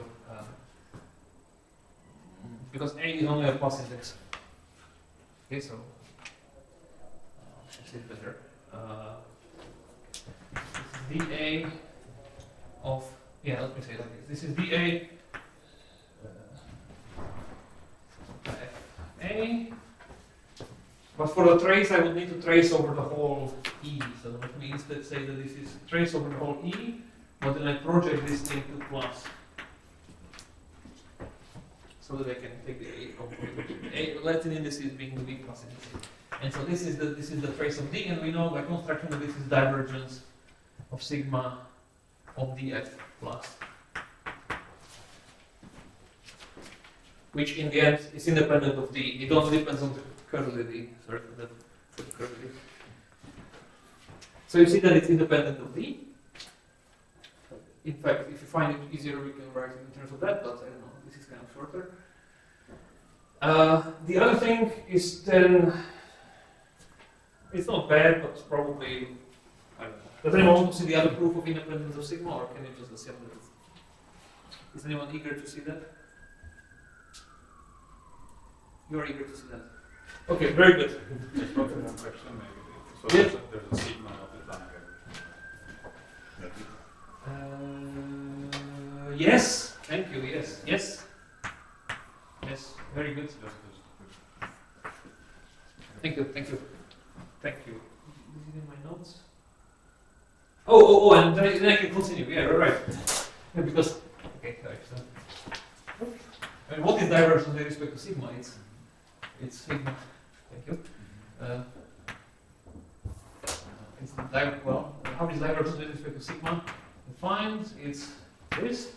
because A is only a plus index. Okay, so let's see it better. This is dA of, yeah, let me say it like this. This is dA FA, but for the trace I would need to trace over the whole E. So let me instead say that this is trace over the whole E, but then I project this thing to plus. So that I can take the A component. Latin indices being the B plus indices. And so this is the trace of D, and we know by construction that this is divergence of sigma of df plus, which in the end is independent of D. It only depends on the curly D. Sorry for that. For the curly D. So you see that it's independent of D. In fact, if you find it easier, we can write it in terms of that, but I don't know, this is kind of shorter. The other thing is then, it's not bad, but probably, I don't know. Does anyone want to see the other proof of independence of sigma, or can you just assemble it? Is anyone eager to see that? You are eager to see that. Okay, very good. Just one question maybe. So Yeah. there's a sigma of the time variable. Yes, thank you, yes, yes. Yes, very good. Thank you, thank you. Thank you. Is it in my notes? Oh, and then I can continue. Yeah, right. Yeah, because, okay, sorry. So, I mean, what is divergence with respect to sigma? It's sigma. Thank you. Well, how is divergence with respect to sigma defined? It's this.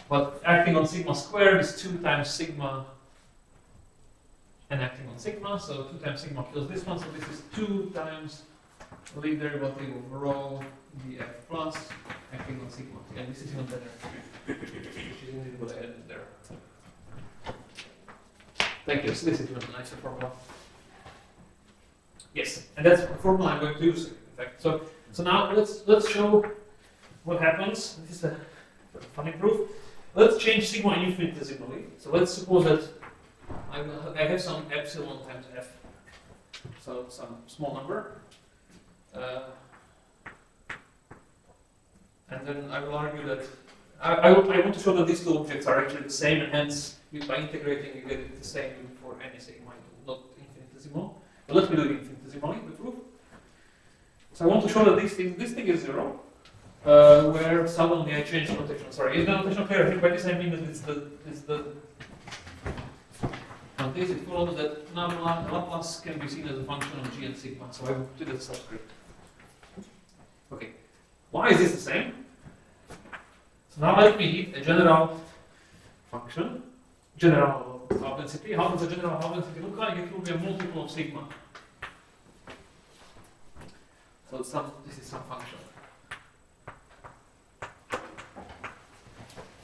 But acting on sigma squared is 2 times sigma and acting on sigma, so 2 times sigma kills this one, so this is 2 times the lead derivative of rho df plus acting on sigma. And this is even better, which is indeed what I added there. Thank you, so this is even a nicer formula. Yes, and that's the formula I'm going to use, in fact. So now let's show what happens. This is a funny proof. Let's change sigma infinitesimally. So let's suppose that I have some epsilon times f, so some small number, and then I will argue that I want to show that these two objects are actually the same, and hence by integrating you get it the same for any sigma, not infinitesimal. But let me do it infinitesimally, the proof. So I want to show that this thing is 0. Where suddenly I change the notation. Sorry, is the notation clear? I think by this I mean that it's the on this it follows that now Laplace can be seen as a function of g and sigma, so I will do the subscript. Okay, why is this the same? So now let me hit a general function, general half density. How does a general half density look like? It will be a multiple of sigma. So this is some function.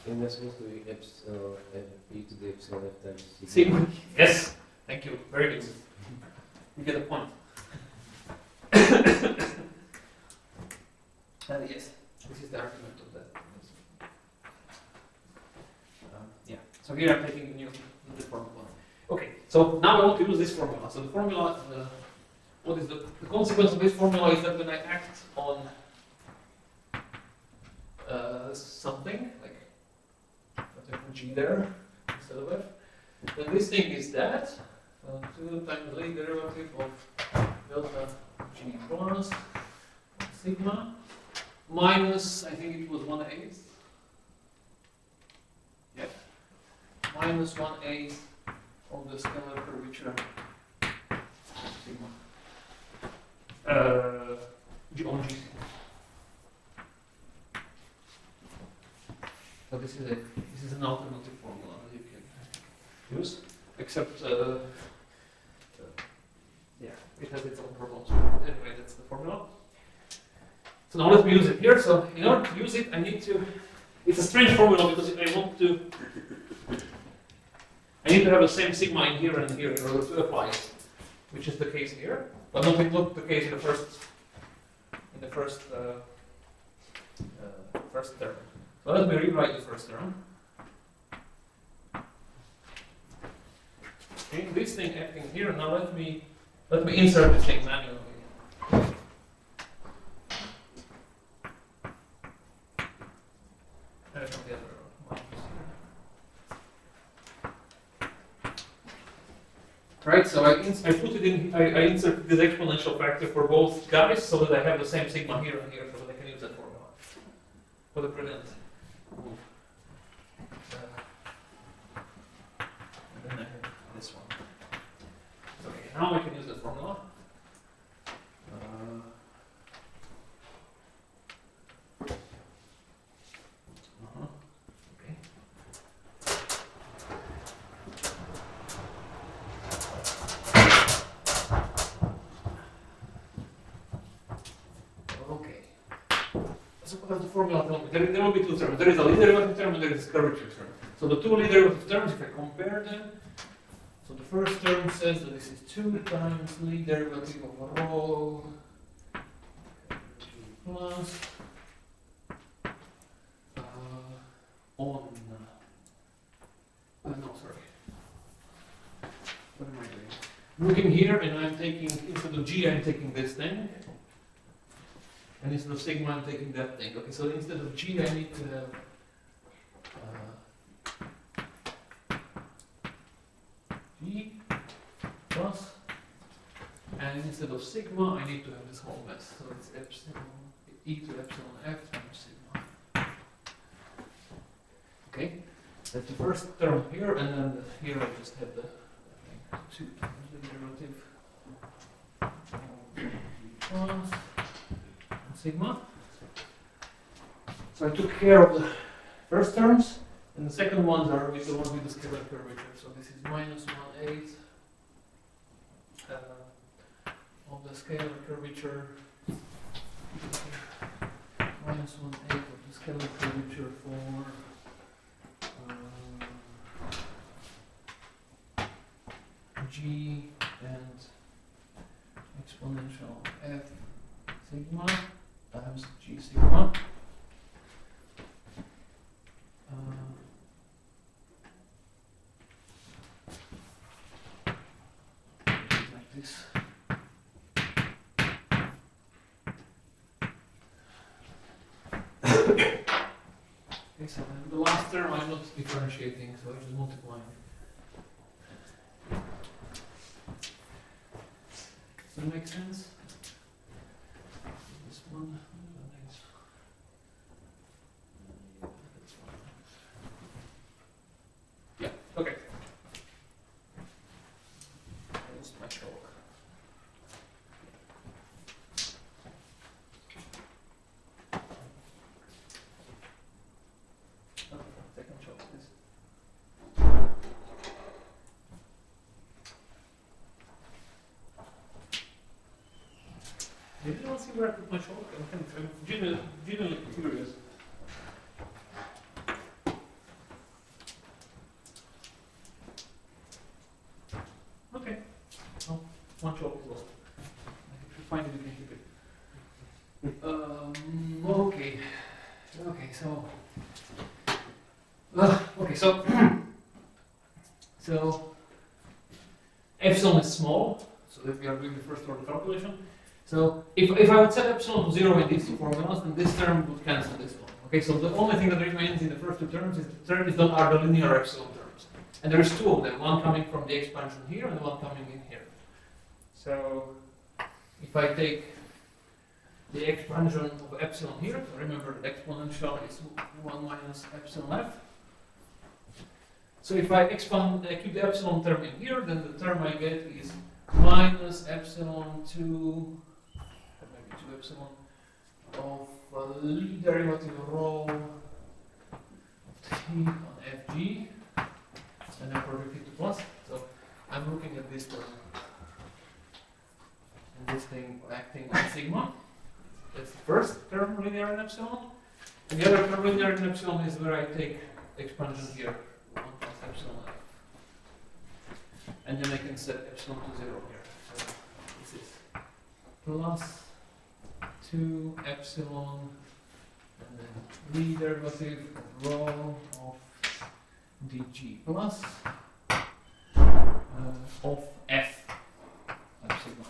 And that's supposed to be epsilon e to the epsilon f times Sigma. Yes, thank you. Very good. You get a point. Yes, this is the argument of that. Yeah. So here I'm taking the new formula. Okay. So now I want to use this formula. So the formula, what is the consequence of this formula is that when I act on as something, like let's put G there instead of F. Then this thing is that, 2 times the derivative of delta G plus sigma minus, I think it was 1/8. Yep. Minus 1/8 of the scalar curvature sigma. G on G. So this is an alternative formula that you can use, except yeah, it has its own problems. Anyway, that's the formula. So now let me use it here. So in order to use it, I need to. It's a strange formula because I need to have the same sigma in here and here in order to apply it, which is the case here, but not the case in the first first term. So let me rewrite the first term. Okay, this thing acting here. Now let me insert this thing manually. From the other minus here. Right, so I put it in. I insert this exponential factor for both guys so that I have the same sigma here and here, so that I can use that formula for the present. And then I have this one. Okay, now I can use that formula. Okay. Okay. So what does the formula tell me? There will be two terms. There is a Lie derivative term and there is a curvature term. So the two Lie derivative terms, if I compare them, so the first term says that this is 2 times Lie derivative of rho plus on no, sorry. What am I doing? I'm looking here and I'm taking, instead of G, I'm taking this thing. And instead of sigma, I'm taking that thing. Okay, so instead of G, I need to have G plus, and instead of sigma, I need to have this whole mess. So it's epsilon, e to epsilon f times sigma. Okay, that's the first term here, and then here I just have the 2 times the derivative of G plus sigma. So I took care of the first terms, and the second ones are with the ones with the scalar curvature. So this is minus 1/8 of the scalar curvature, minus 1/8 of the scalar curvature for G and exponential f sigma times G sigma. Like this. Okay, so then the last term I'm not differentiating, so I'm just multiplying. Does that make sense? This one. Yeah, okay. I lost my chalk. Oh, second chalk, please. Did anyone see where I put my chalk? I'm genuinely curious. Okay. Well, one chalk is lost. If you find it, you can keep it. Okay. Okay, so. Okay, so. So. Epsilon is small, so that we are doing the first order calculation. So if I would set epsilon to 0 in these two formulas, then this term would cancel this one. Okay, so the only thing that remains in the first two terms is are the linear epsilon terms. And there is two of them, one coming from the expansion here and one coming in here. So if I take the expansion of epsilon here, so remember the exponential is 1 minus epsilon f. So if I keep the epsilon term in here, then the term I get is minus epsilon 2, maybe 2 epsilon of Lie derivative rho of t on fg, and then project it to plus. So I'm looking at this term, and this thing acting on sigma. That's the first term linear in epsilon. And the other term linear in epsilon is where I take expansion here, 1 plus epsilon f. And then I can set epsilon to 0 here. So this is plus 2 epsilon, and then Lie derivative rho of dg plus of f of sigma.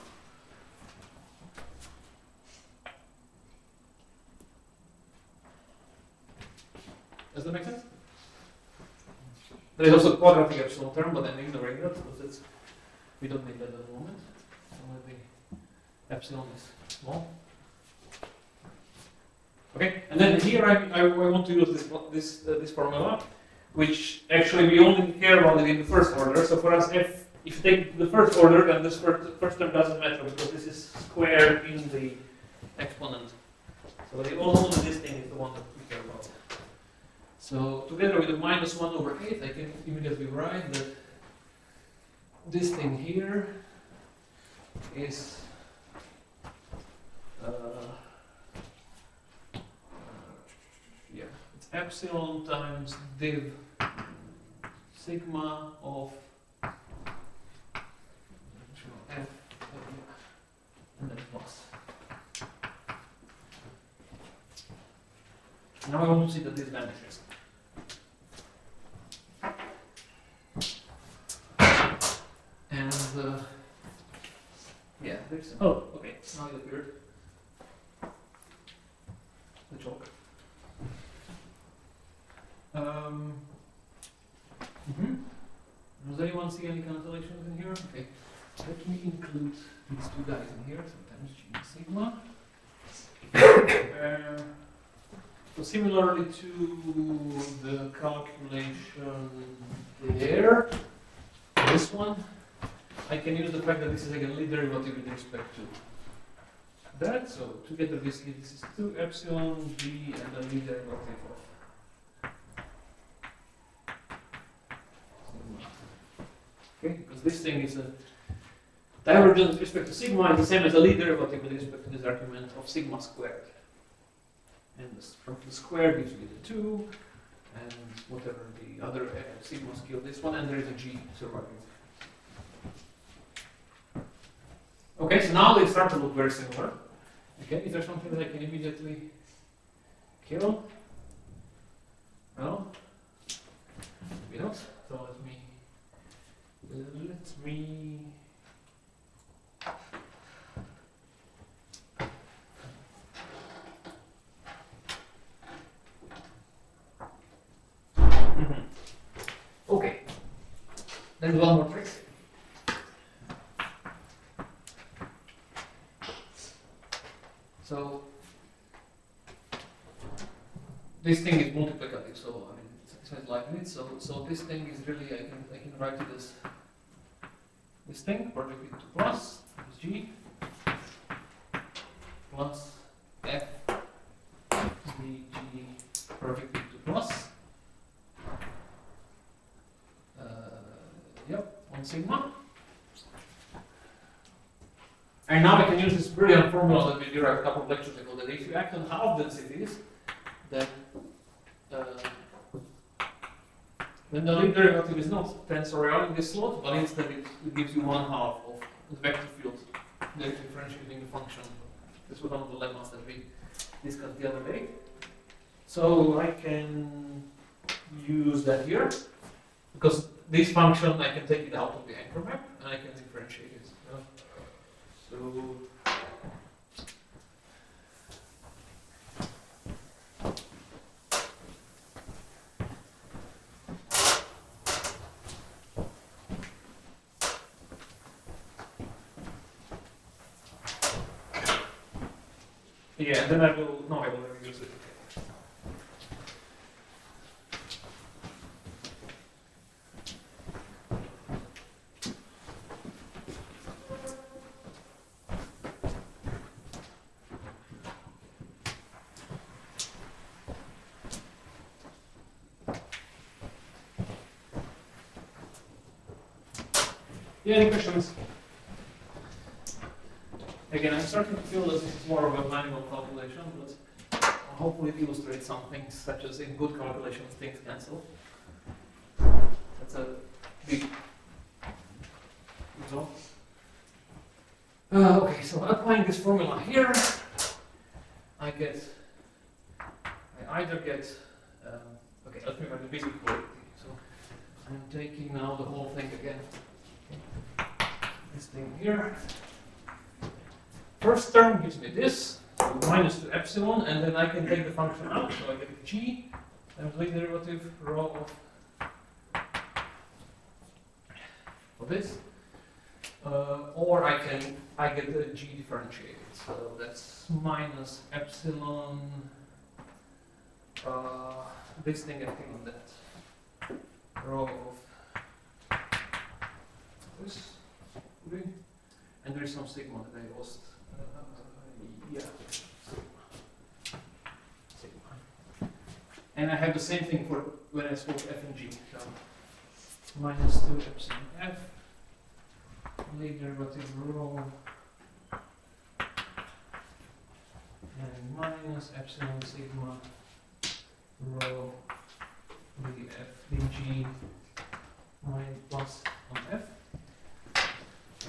Does that make sense? There is also a quadratic epsilon term, but I'm ignoring that because we don't need that at the moment. Only the epsilon is small. Okay, and then here I want to use this formula, which actually we only care about it in the first order. So for us, if you take the first order, then this first term doesn't matter because this is squared in the exponent. So only this thing is the one that we care about. So together with the minus 1 over 8, I can immediately write that this thing here is it's epsilon times div sigma of f and then plus. Now I want to see that this vanishes. And yeah, there's okay, now it appeared. The chalk. Does anyone see any cancellations in here? Okay, let me include these two guys in here. Sometimes G sigma. So similarly to the calculation there, this one, I can use the fact that this is again Lie derivative with respect to that. So together this is 2 epsilon g and the Lie derivative of sigma. Okay, because this thing is a divergence with respect to sigma is the same as a Lie derivative with respect to this argument of sigma squared. And from the square gives me the 2, and whatever the other sigmas give this one, and there is a g surviving. Okay, so now they start to look very similar. Okay, is there something that I can immediately kill? No? Maybe not. So let me. Okay. Then one more trick. So this thing is multiplicative, so I mean it's Leibniz. So this thing is really I can write it as this thing projected to plus is g plus f dg projected to plus. On sigma. And now I can use this brilliant formula that we derived a couple of lectures ago, that if you act on half densities, then the Lie derivative is not tensorial in this slot, but instead it gives you 1/2 of the vector field differentiating the function. This was one of the lemmas that we discussed the other day. So I can use that here, because this function I can take it out of the anchor map and I can differentiate it. So Yeah, and then I will, no, I will never use it. Yeah, any questions? Again, I'm starting to feel that this is more of a manual calculation, but hopefully it illustrates some things, such as in good calculations, things cancel. That's a big result. Okay, so applying this formula here, I either get, okay, let me write the basic quantity. So I'm taking now the whole thing again. This thing here. First term gives me this, minus 2 epsilon, and then I can take the function out, so I get g times least derivative rho of this. Or I get the g differentiated, so that's minus epsilon, this thing epsilon that, rho of this, and there is some sigma that I lost. Yeah, sigma. And I have the same thing for when I spoke f and g. So minus 2 epsilon f, lead derivative rho, and minus epsilon sigma rho df dg minus plus on f.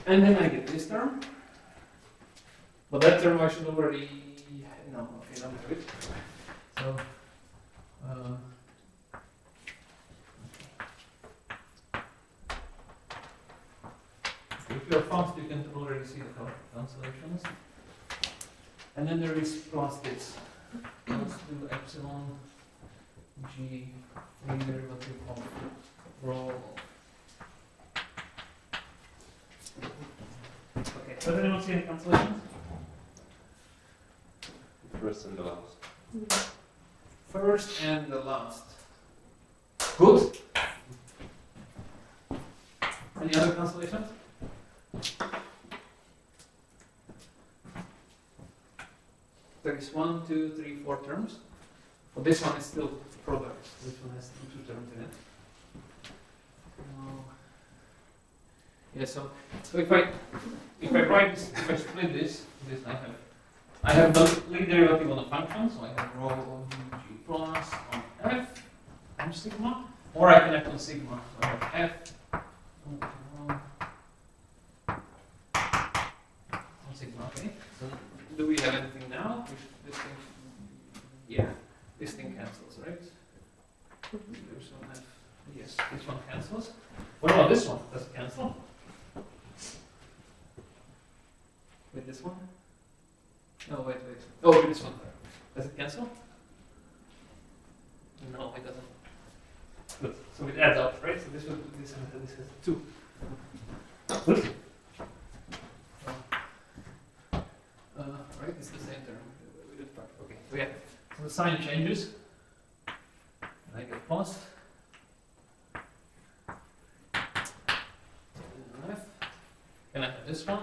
And then I get this term. But that term I should already, no, okay, don't do it. So, if you're fast, you can already see the cancellations. And then there is plus this, plus 2 epsilon g lead derivative of rho. Okay, so does anyone see any cancellations? First and the last. First and the last. Good. Any other cancellations? There is 1, 2, 3, 4 terms. For this one, it's still product. This one has two terms in it. Yeah, so if I write this, if I split this I have the lead derivative on the function, so I have rho of g plus on f times sigma, or I can act on sigma, so I have f on sigma. Okay. So do we have anything now? This thing, yeah, this thing cancels, right? There's one f. Yes, this one cancels. What about this one? Does it cancel? With this one? No, wait. Oh, with this one. Does it cancel? No, it doesn't. Good. So it adds up, right? So this has 2. Good. Right, it's the same term. Okay, so yeah. So the sign changes. And I get plus. And I have this one.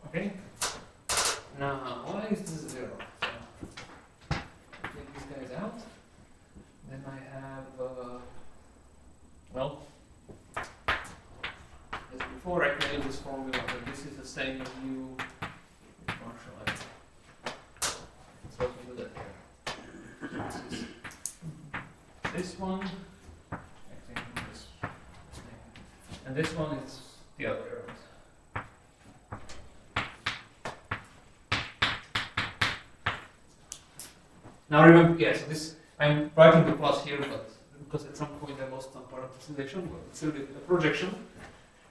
Okay. Now, why is this 0? So, take these guys out. Then I have, well, as before, I can use this formula, but this is the same as u partial f. So we do that here. This is this one, I think this, and this one is the other way around. Now remember, yeah, so this, I'm writing the plus here, but because at some point I lost some parameterization, but it's still a projection.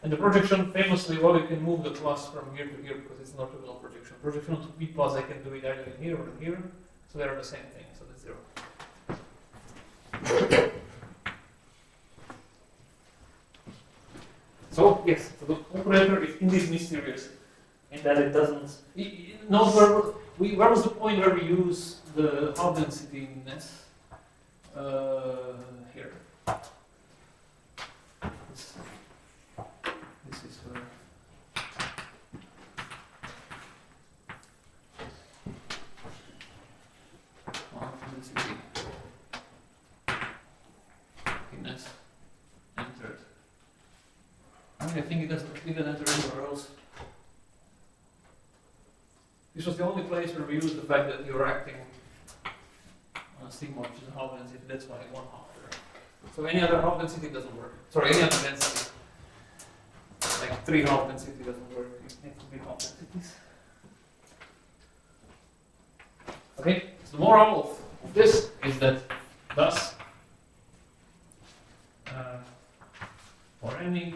And the projection, famously, well, you can move the plus from here to here because it's not orthogonal projection. Projection to B plus, I can do it either in here or in here, so they're the same thing, so that's 0. So, yes, so the operator is indeed mysterious in that it doesn't. Note where was the point where we use the half density in this? Here. This is where. Half density. Finesse entered. I think it didn't enter anywhere else. This was the only place where we used the fact that you're acting on a sigma, which is a half density. That's why one half there. So any other half density doesn't work. Sorry, any other density, like 3 half density doesn't work. It needs to be half densities. Okay. So the moral of this is that thus, for any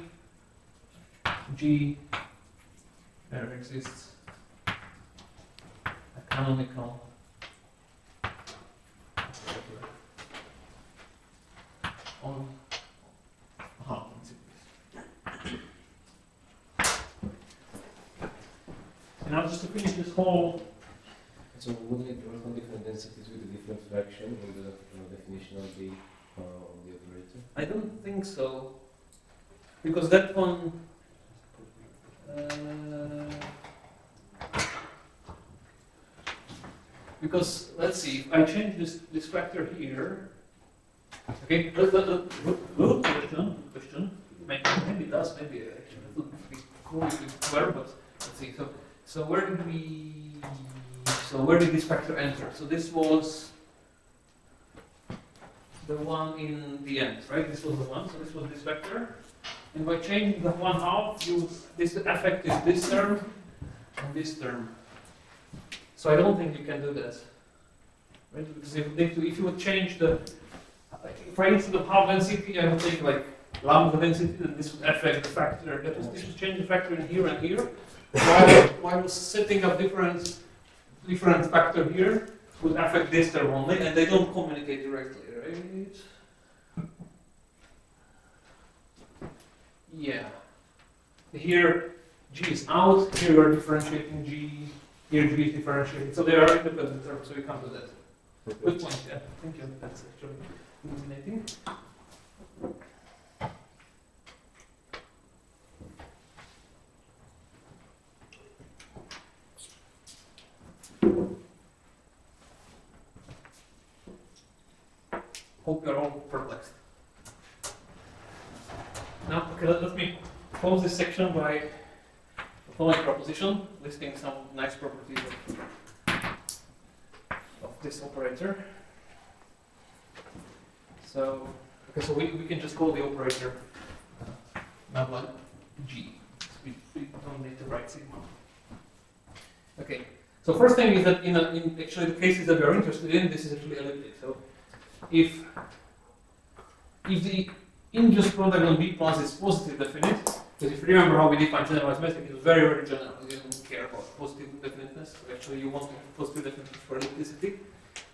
G, there exists a canonical on half densities. And now just to finish this whole. So wouldn't it work on different densities with a different fraction in the definition of the operator? I don't think so, because that one. Because let's see, if I change this factor here. Okay, question. Maybe it does, maybe actually it would be cool if it were, but let's see. So where did we? So where did this factor enter? So this was the one in the end, right? This was the one. So this was this vector. And by changing the 1/2, this affect is this term and this term. So I don't think you can do that. Right? Because if you would change the, for instance, of half density, I would take like lambda density, then this would affect the factor. This would change the factor in here and here. While setting up different factor here would affect this term only, and they don't communicate directly, right? Yeah. Here G is out, here we are differentiating G, here G is differentiating. So they are independent terms, so we can't do that. Good point, yeah. Thank you. That's actually illuminating. Hope you're all perplexed. Now, okay, let me close this section by the following proposition, listing some nice properties of this operator. So, okay, so we can just call the operator nabla G. We don't need to write sigma. Okay, so first thing is that in actually the cases that we are interested in, this is actually elliptic. So if the induced product on B plus is positive definite, because if you remember how we define generalized metric, it was very, very general. You didn't care about positive definiteness. Actually, you want positive definiteness for ellipticity.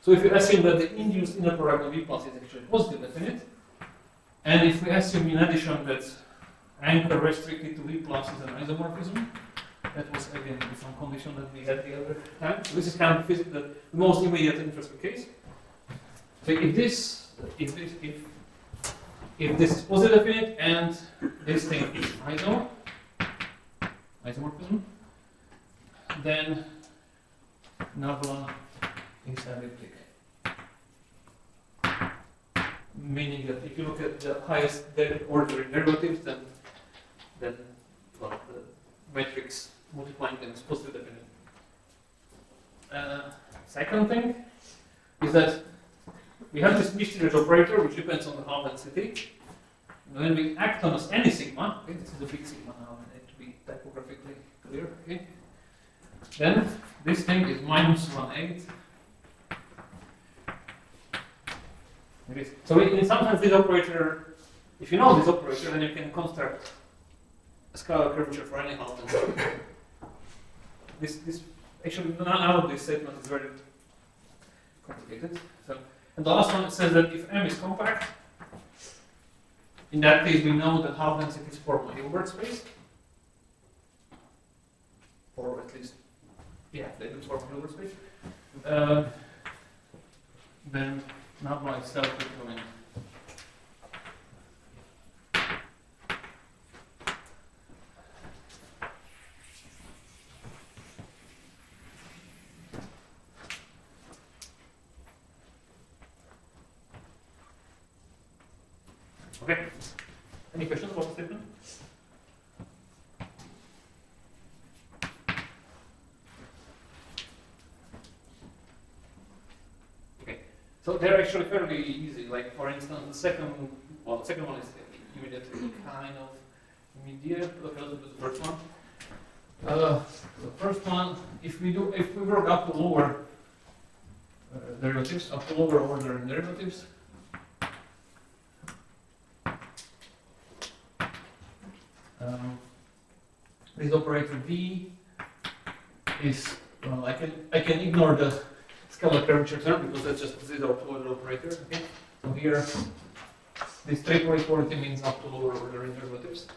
So if you assume that the induced inner product on B plus is actually positive definite, and if we assume in addition that anchor restricted to B plus is an isomorphism, that was again some condition that we had the other time. So this is kind of the most immediate interesting case. So if this is positive definite and this thing is isomorphism, then nabla is elliptic. Meaning that if you look at the highest order derivatives, then well, the matrix multiplying them is positive definite. Second thing is that we have this mysterious operator which depends on the half density. When we act on any sigma, okay, this is a big sigma now, I need to be typographically clear, okay? Then this thing is minus 1/8. So sometimes this operator, if you know this operator, then you can construct a scalar curvature for any half density. This actually none of this statement is very complicated. So, and the last one says that if M is compact, in that case, we know that half densities form a Hilbert space. Or at least, yeah, they do form a Hilbert space. Then Nabla is self-equivalent. Okay. Any questions about the statement? Okay. So they're actually fairly easy. Like for instance, the second one is immediately kind of immediate relative to the first one. The first one, if we work up to lower derivatives, up to lower order derivatives. This operator V is, well, I can ignore the scalar curvature term because that's just the zero order operator. Okay? So here, this triple equality means up to lower order derivatives.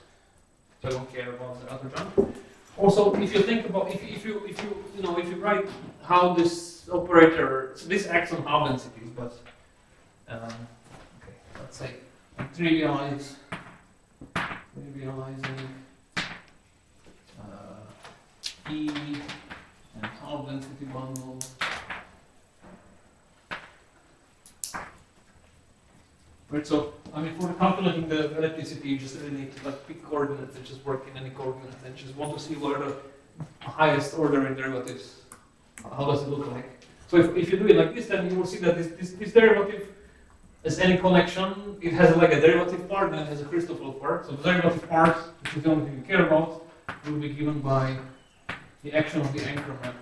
So I don't care about the other term. Also, if you think about if you write how this operator, so this acts on half densities, but okay, let's say trivializing E and half density bundle. Right, so I mean, for calculating the electricity, you just really need to like pick coordinates and just work in any coordinates and just want to see what are the highest order derivatives. How does it look like? So if you do it like this, then you will see that this derivative has any connection. It has like a derivative part and it has a Christoffel part. So the derivative part, which is the only thing you care about, will be given by the action of the anchor map.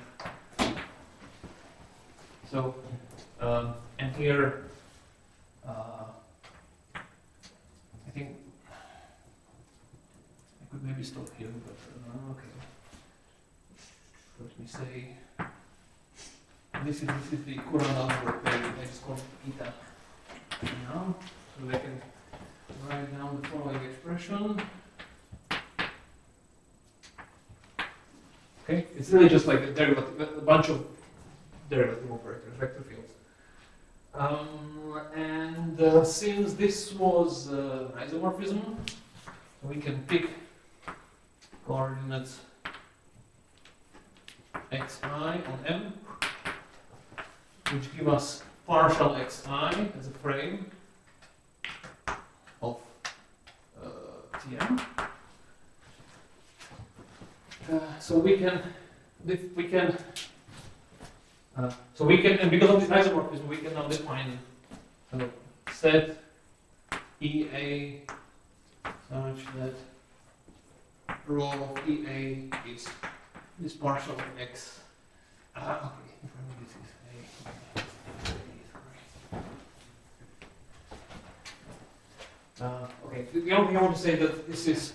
So, and here, I think I could maybe stop here, but okay. Let me say this is the current number I just call eta now, so I can write down the following expression. Okay, it's really just like a derivative, a bunch of derivative operators, vector fields. And since this was an isomorphism, we can pick coordinates xi on M, which give us partial xi as a frame of Tm. So we can, and because of this isomorphism, we can now define set EA such that rho of EA is this partial of x. Okay, if I mean this is okay, the only thing I want to say that this is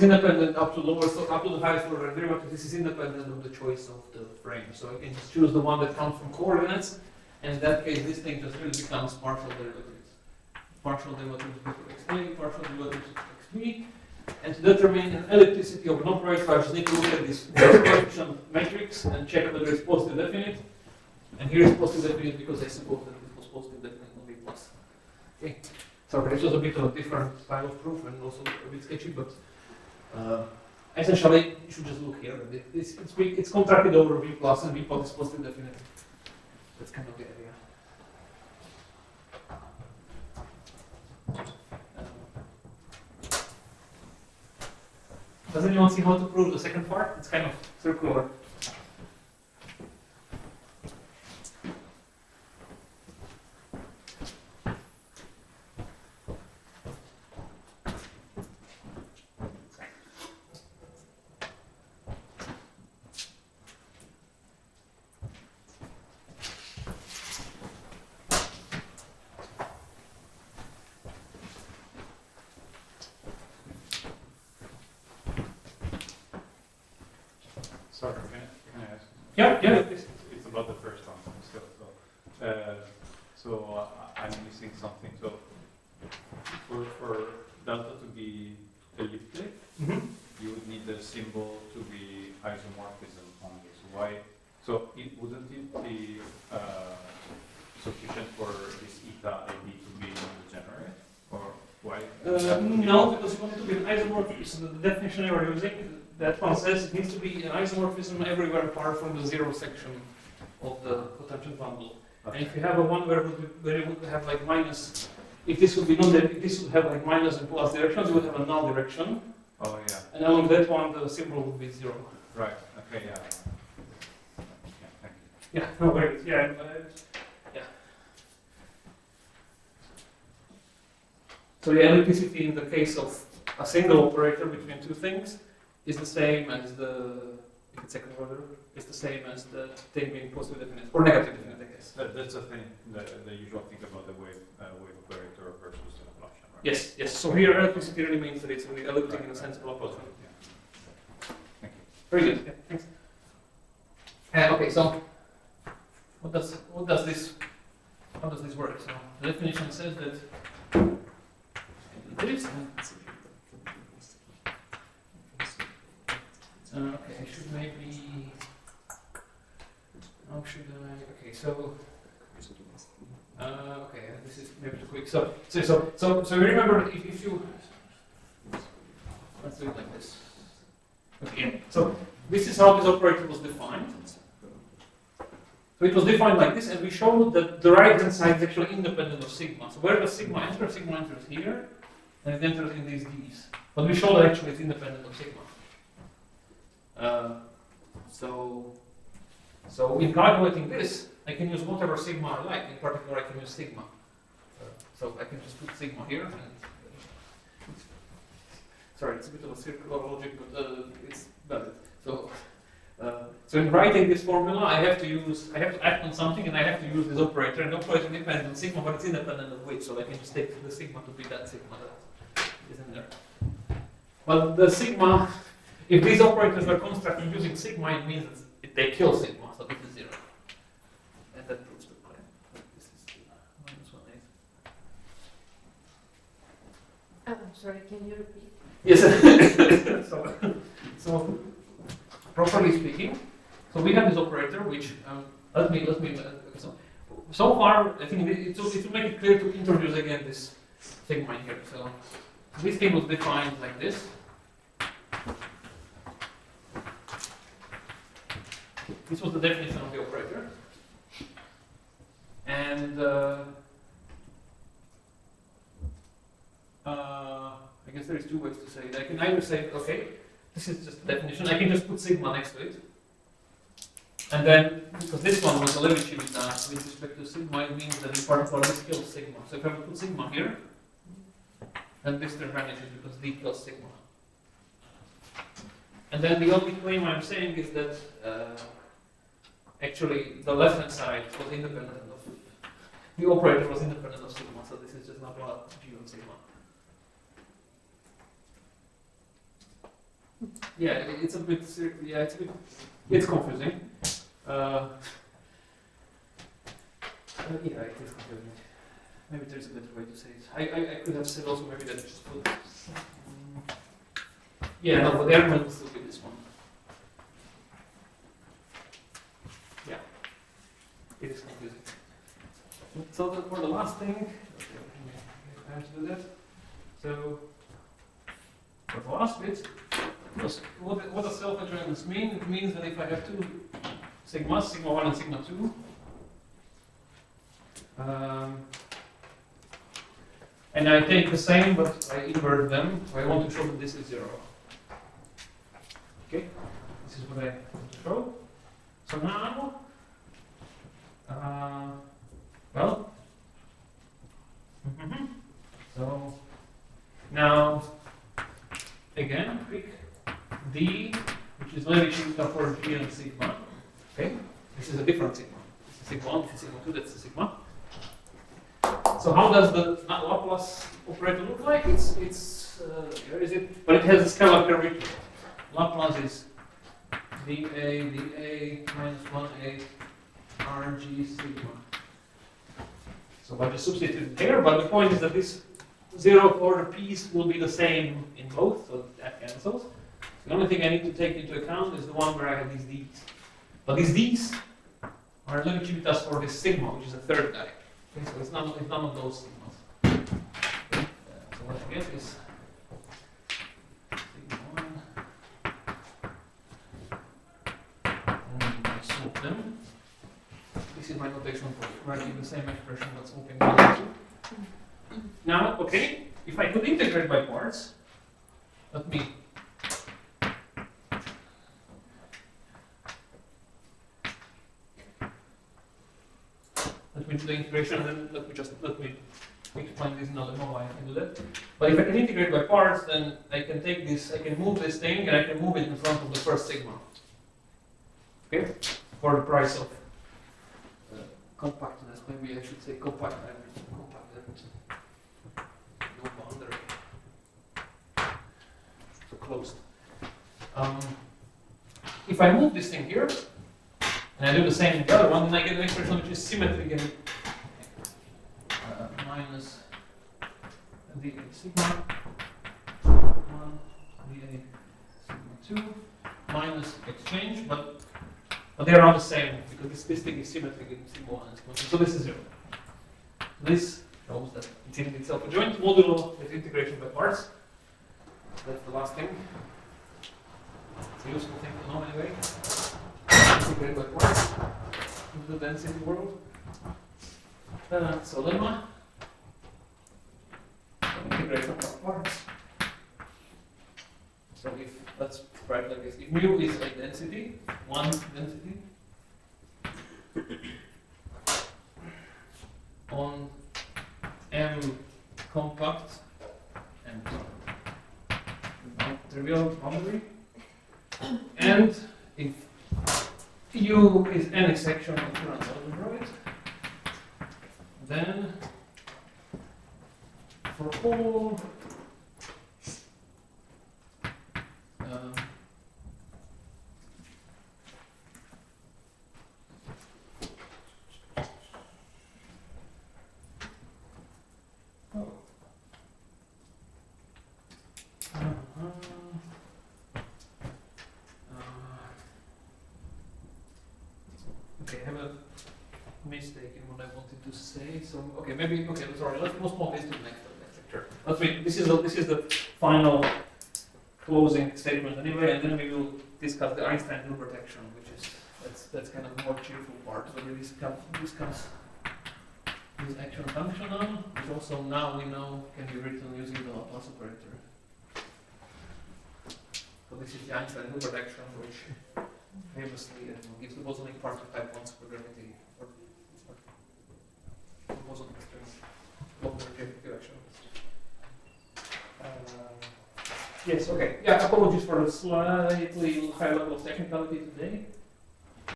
independent up to lower, so up to the highest order derivative. This is independent of the choice of the frame. So I can just choose the one that comes from coordinates, and in that case, this thing just really becomes partial derivatives. Partial derivatives of xa, partial derivatives of xb, and to determine an ellipticity of an operator, I just need to look at this coefficient matrix and check whether it's positive definite. And here it's positive definite because I suppose that this was positive definite on V plus. Okay. Sorry, this was a bit of a different style of proof and also a bit sketchy, but essentially, you should just look here. It's contracted over V plus, and V plus is positive definite. That's kind of the idea. Does anyone see how to prove the second part? It's kind of circular. Sorry, can I ask? Yeah, please. It's about the first one still. So I'm missing something. So For delta to be elliptic, you would need the symbol to be isomorphism only. So why? So wouldn't it be sufficient for this eta AB to be degenerate, or why? No, because you want it to be an isomorphism. The definition you are using, that one says it needs to be an isomorphism everywhere apart from the zero section of the potential bundle. And if you have a one where you would have like minus, if this would be if this would have like minus and plus directions, you would have a null direction. Oh yeah. And along that one, the symbol would be zero. Right. Okay. Yeah. Yeah. Thank you. Yeah. No worries. Yeah. Yeah. So the ellipticity in the case of a single operator between two things is the same as if it's second order, is the same as the thing being positive definite or negative definite, I guess. That's the thing. The usual thing about the wave operator versus the Laplacian, right? Yes, yes. So here ellipticity really means that it's really elliptic in a sense of Laplacian. Yeah. Thank you. Very good. Yeah, thanks. Okay, so what does this? How does this work? So the definition says that it is. Okay, I should maybe. How should I? Okay, so. Okay, this is maybe too quick. So you remember if you. Let's do it like this. Okay, so this is how this operator was defined. So it was defined like this, and we showed that the right-hand side is actually independent of sigma. So where does sigma enter? Sigma enters here, and it enters in these d's. But we showed that actually it's independent of sigma. So in calculating this, I can use whatever sigma I like. In particular, I can use sigma. So I can just put sigma here. And sorry, it's a bit of a circular logic, but it's valid. So in writing this formula, I have to act on something, and I have to use this operator. And the operator depends on sigma, but it's independent of which. So I can just take the sigma to be that sigma that is in there. But the sigma, if these operators are constructed using sigma, it means that they kill sigma, so this is zero. And that proves the claim. This is -1/8. I'm sorry, can you repeat? Yes. so properly speaking, so we have this operator which let me so far I think it will make it clear to introduce again this sigma here. So this thing was defined like this. This was the definition of the operator, and I guess there is two ways to say it. I can either say, okay, this is just the definition. I can just put sigma next to it, and then because this one was a Levi-Civita with respect to sigma, it means that in particular this kills sigma. So if I put sigma here, then this term vanishes because d kills sigma. And then the only claim I'm saying is that actually the left-hand side was independent of the operator was independent of sigma. So this is just not what g on sigma. Yeah, it's a bit. Yeah, it's confusing. Yeah, it is confusing. Maybe there's a better way to say it. I could have said also maybe that just put. Yeah, no, but the argument will still be this one. Yeah, it is confusing. So for the last thing, okay, I have to do that. So for the last bit, what does self-adjointness mean? It means that if I have two sigmas, sigma 1 and sigma 2, and I take the same but I invert them, I want to show that this is 0. Okay, this is what I want to show. So now, well, so now again, quick d, which is Levi-Civita for g and sigma. Okay, this is a different sigma. This is sigma 1, this is sigma 2, that's the sigma. So how does the Laplace operator look like? It's where is it? But it has a scalar curvature. Laplace is dA minus 1/8 RG sigma. So I just substitute it here, but the point is that this zeroth order piece will be the same in both, so that cancels. The only thing I need to take into account is the one where I have these d's. But these d's are limit for this sigma, which is the third guy. Okay, so it's none of those sigmas. So what I get is sigma 1, and I swap them. This is my notation for writing the same expression but swapping the two. Now, okay, if I could integrate by parts, let me do the integration, and then let me explain this in another way I can do that. But if I can integrate by parts, then I can take this, I can move this thing, and I can move it in front of the first sigma. Okay? For the price of compactness, maybe I should say compact no boundary. So closed. If I move this thing here, and I do the same in the other one, then I get an expression which is symmetric in minus dA sigma 1 dA sigma 2 minus exchange, but they are not the same because this thing is symmetric in sigma 1 and sigma 2, so this is 0. This shows that it's in itself a joint modulo with integration by parts. That's the last thing. It's a useful thing to know anyway. Integrate by parts into the density world. So lemma. Integration by parts. So if let's write like this, if mu is a density, one density on M compact and trivial boundary, and if U is any section of current algebraic, then for all okay, I have a mistake in what I wanted to say. So okay, maybe okay. Sorry, let's postpone this to the next lecture. Let's read. This is the final closing statement anyway, and then we will discuss the Einstein-Hilbert action, which is that's kind of the more cheerful part. So we discuss this action functional, which also now we know can be written using the Laplace operator. So this is the Einstein-Hilbert action, which famously gives the bosonic part of type 1 supergravity, or bosonic direction. Yes, okay. Yeah, apologies for the slightly high level of technicality today.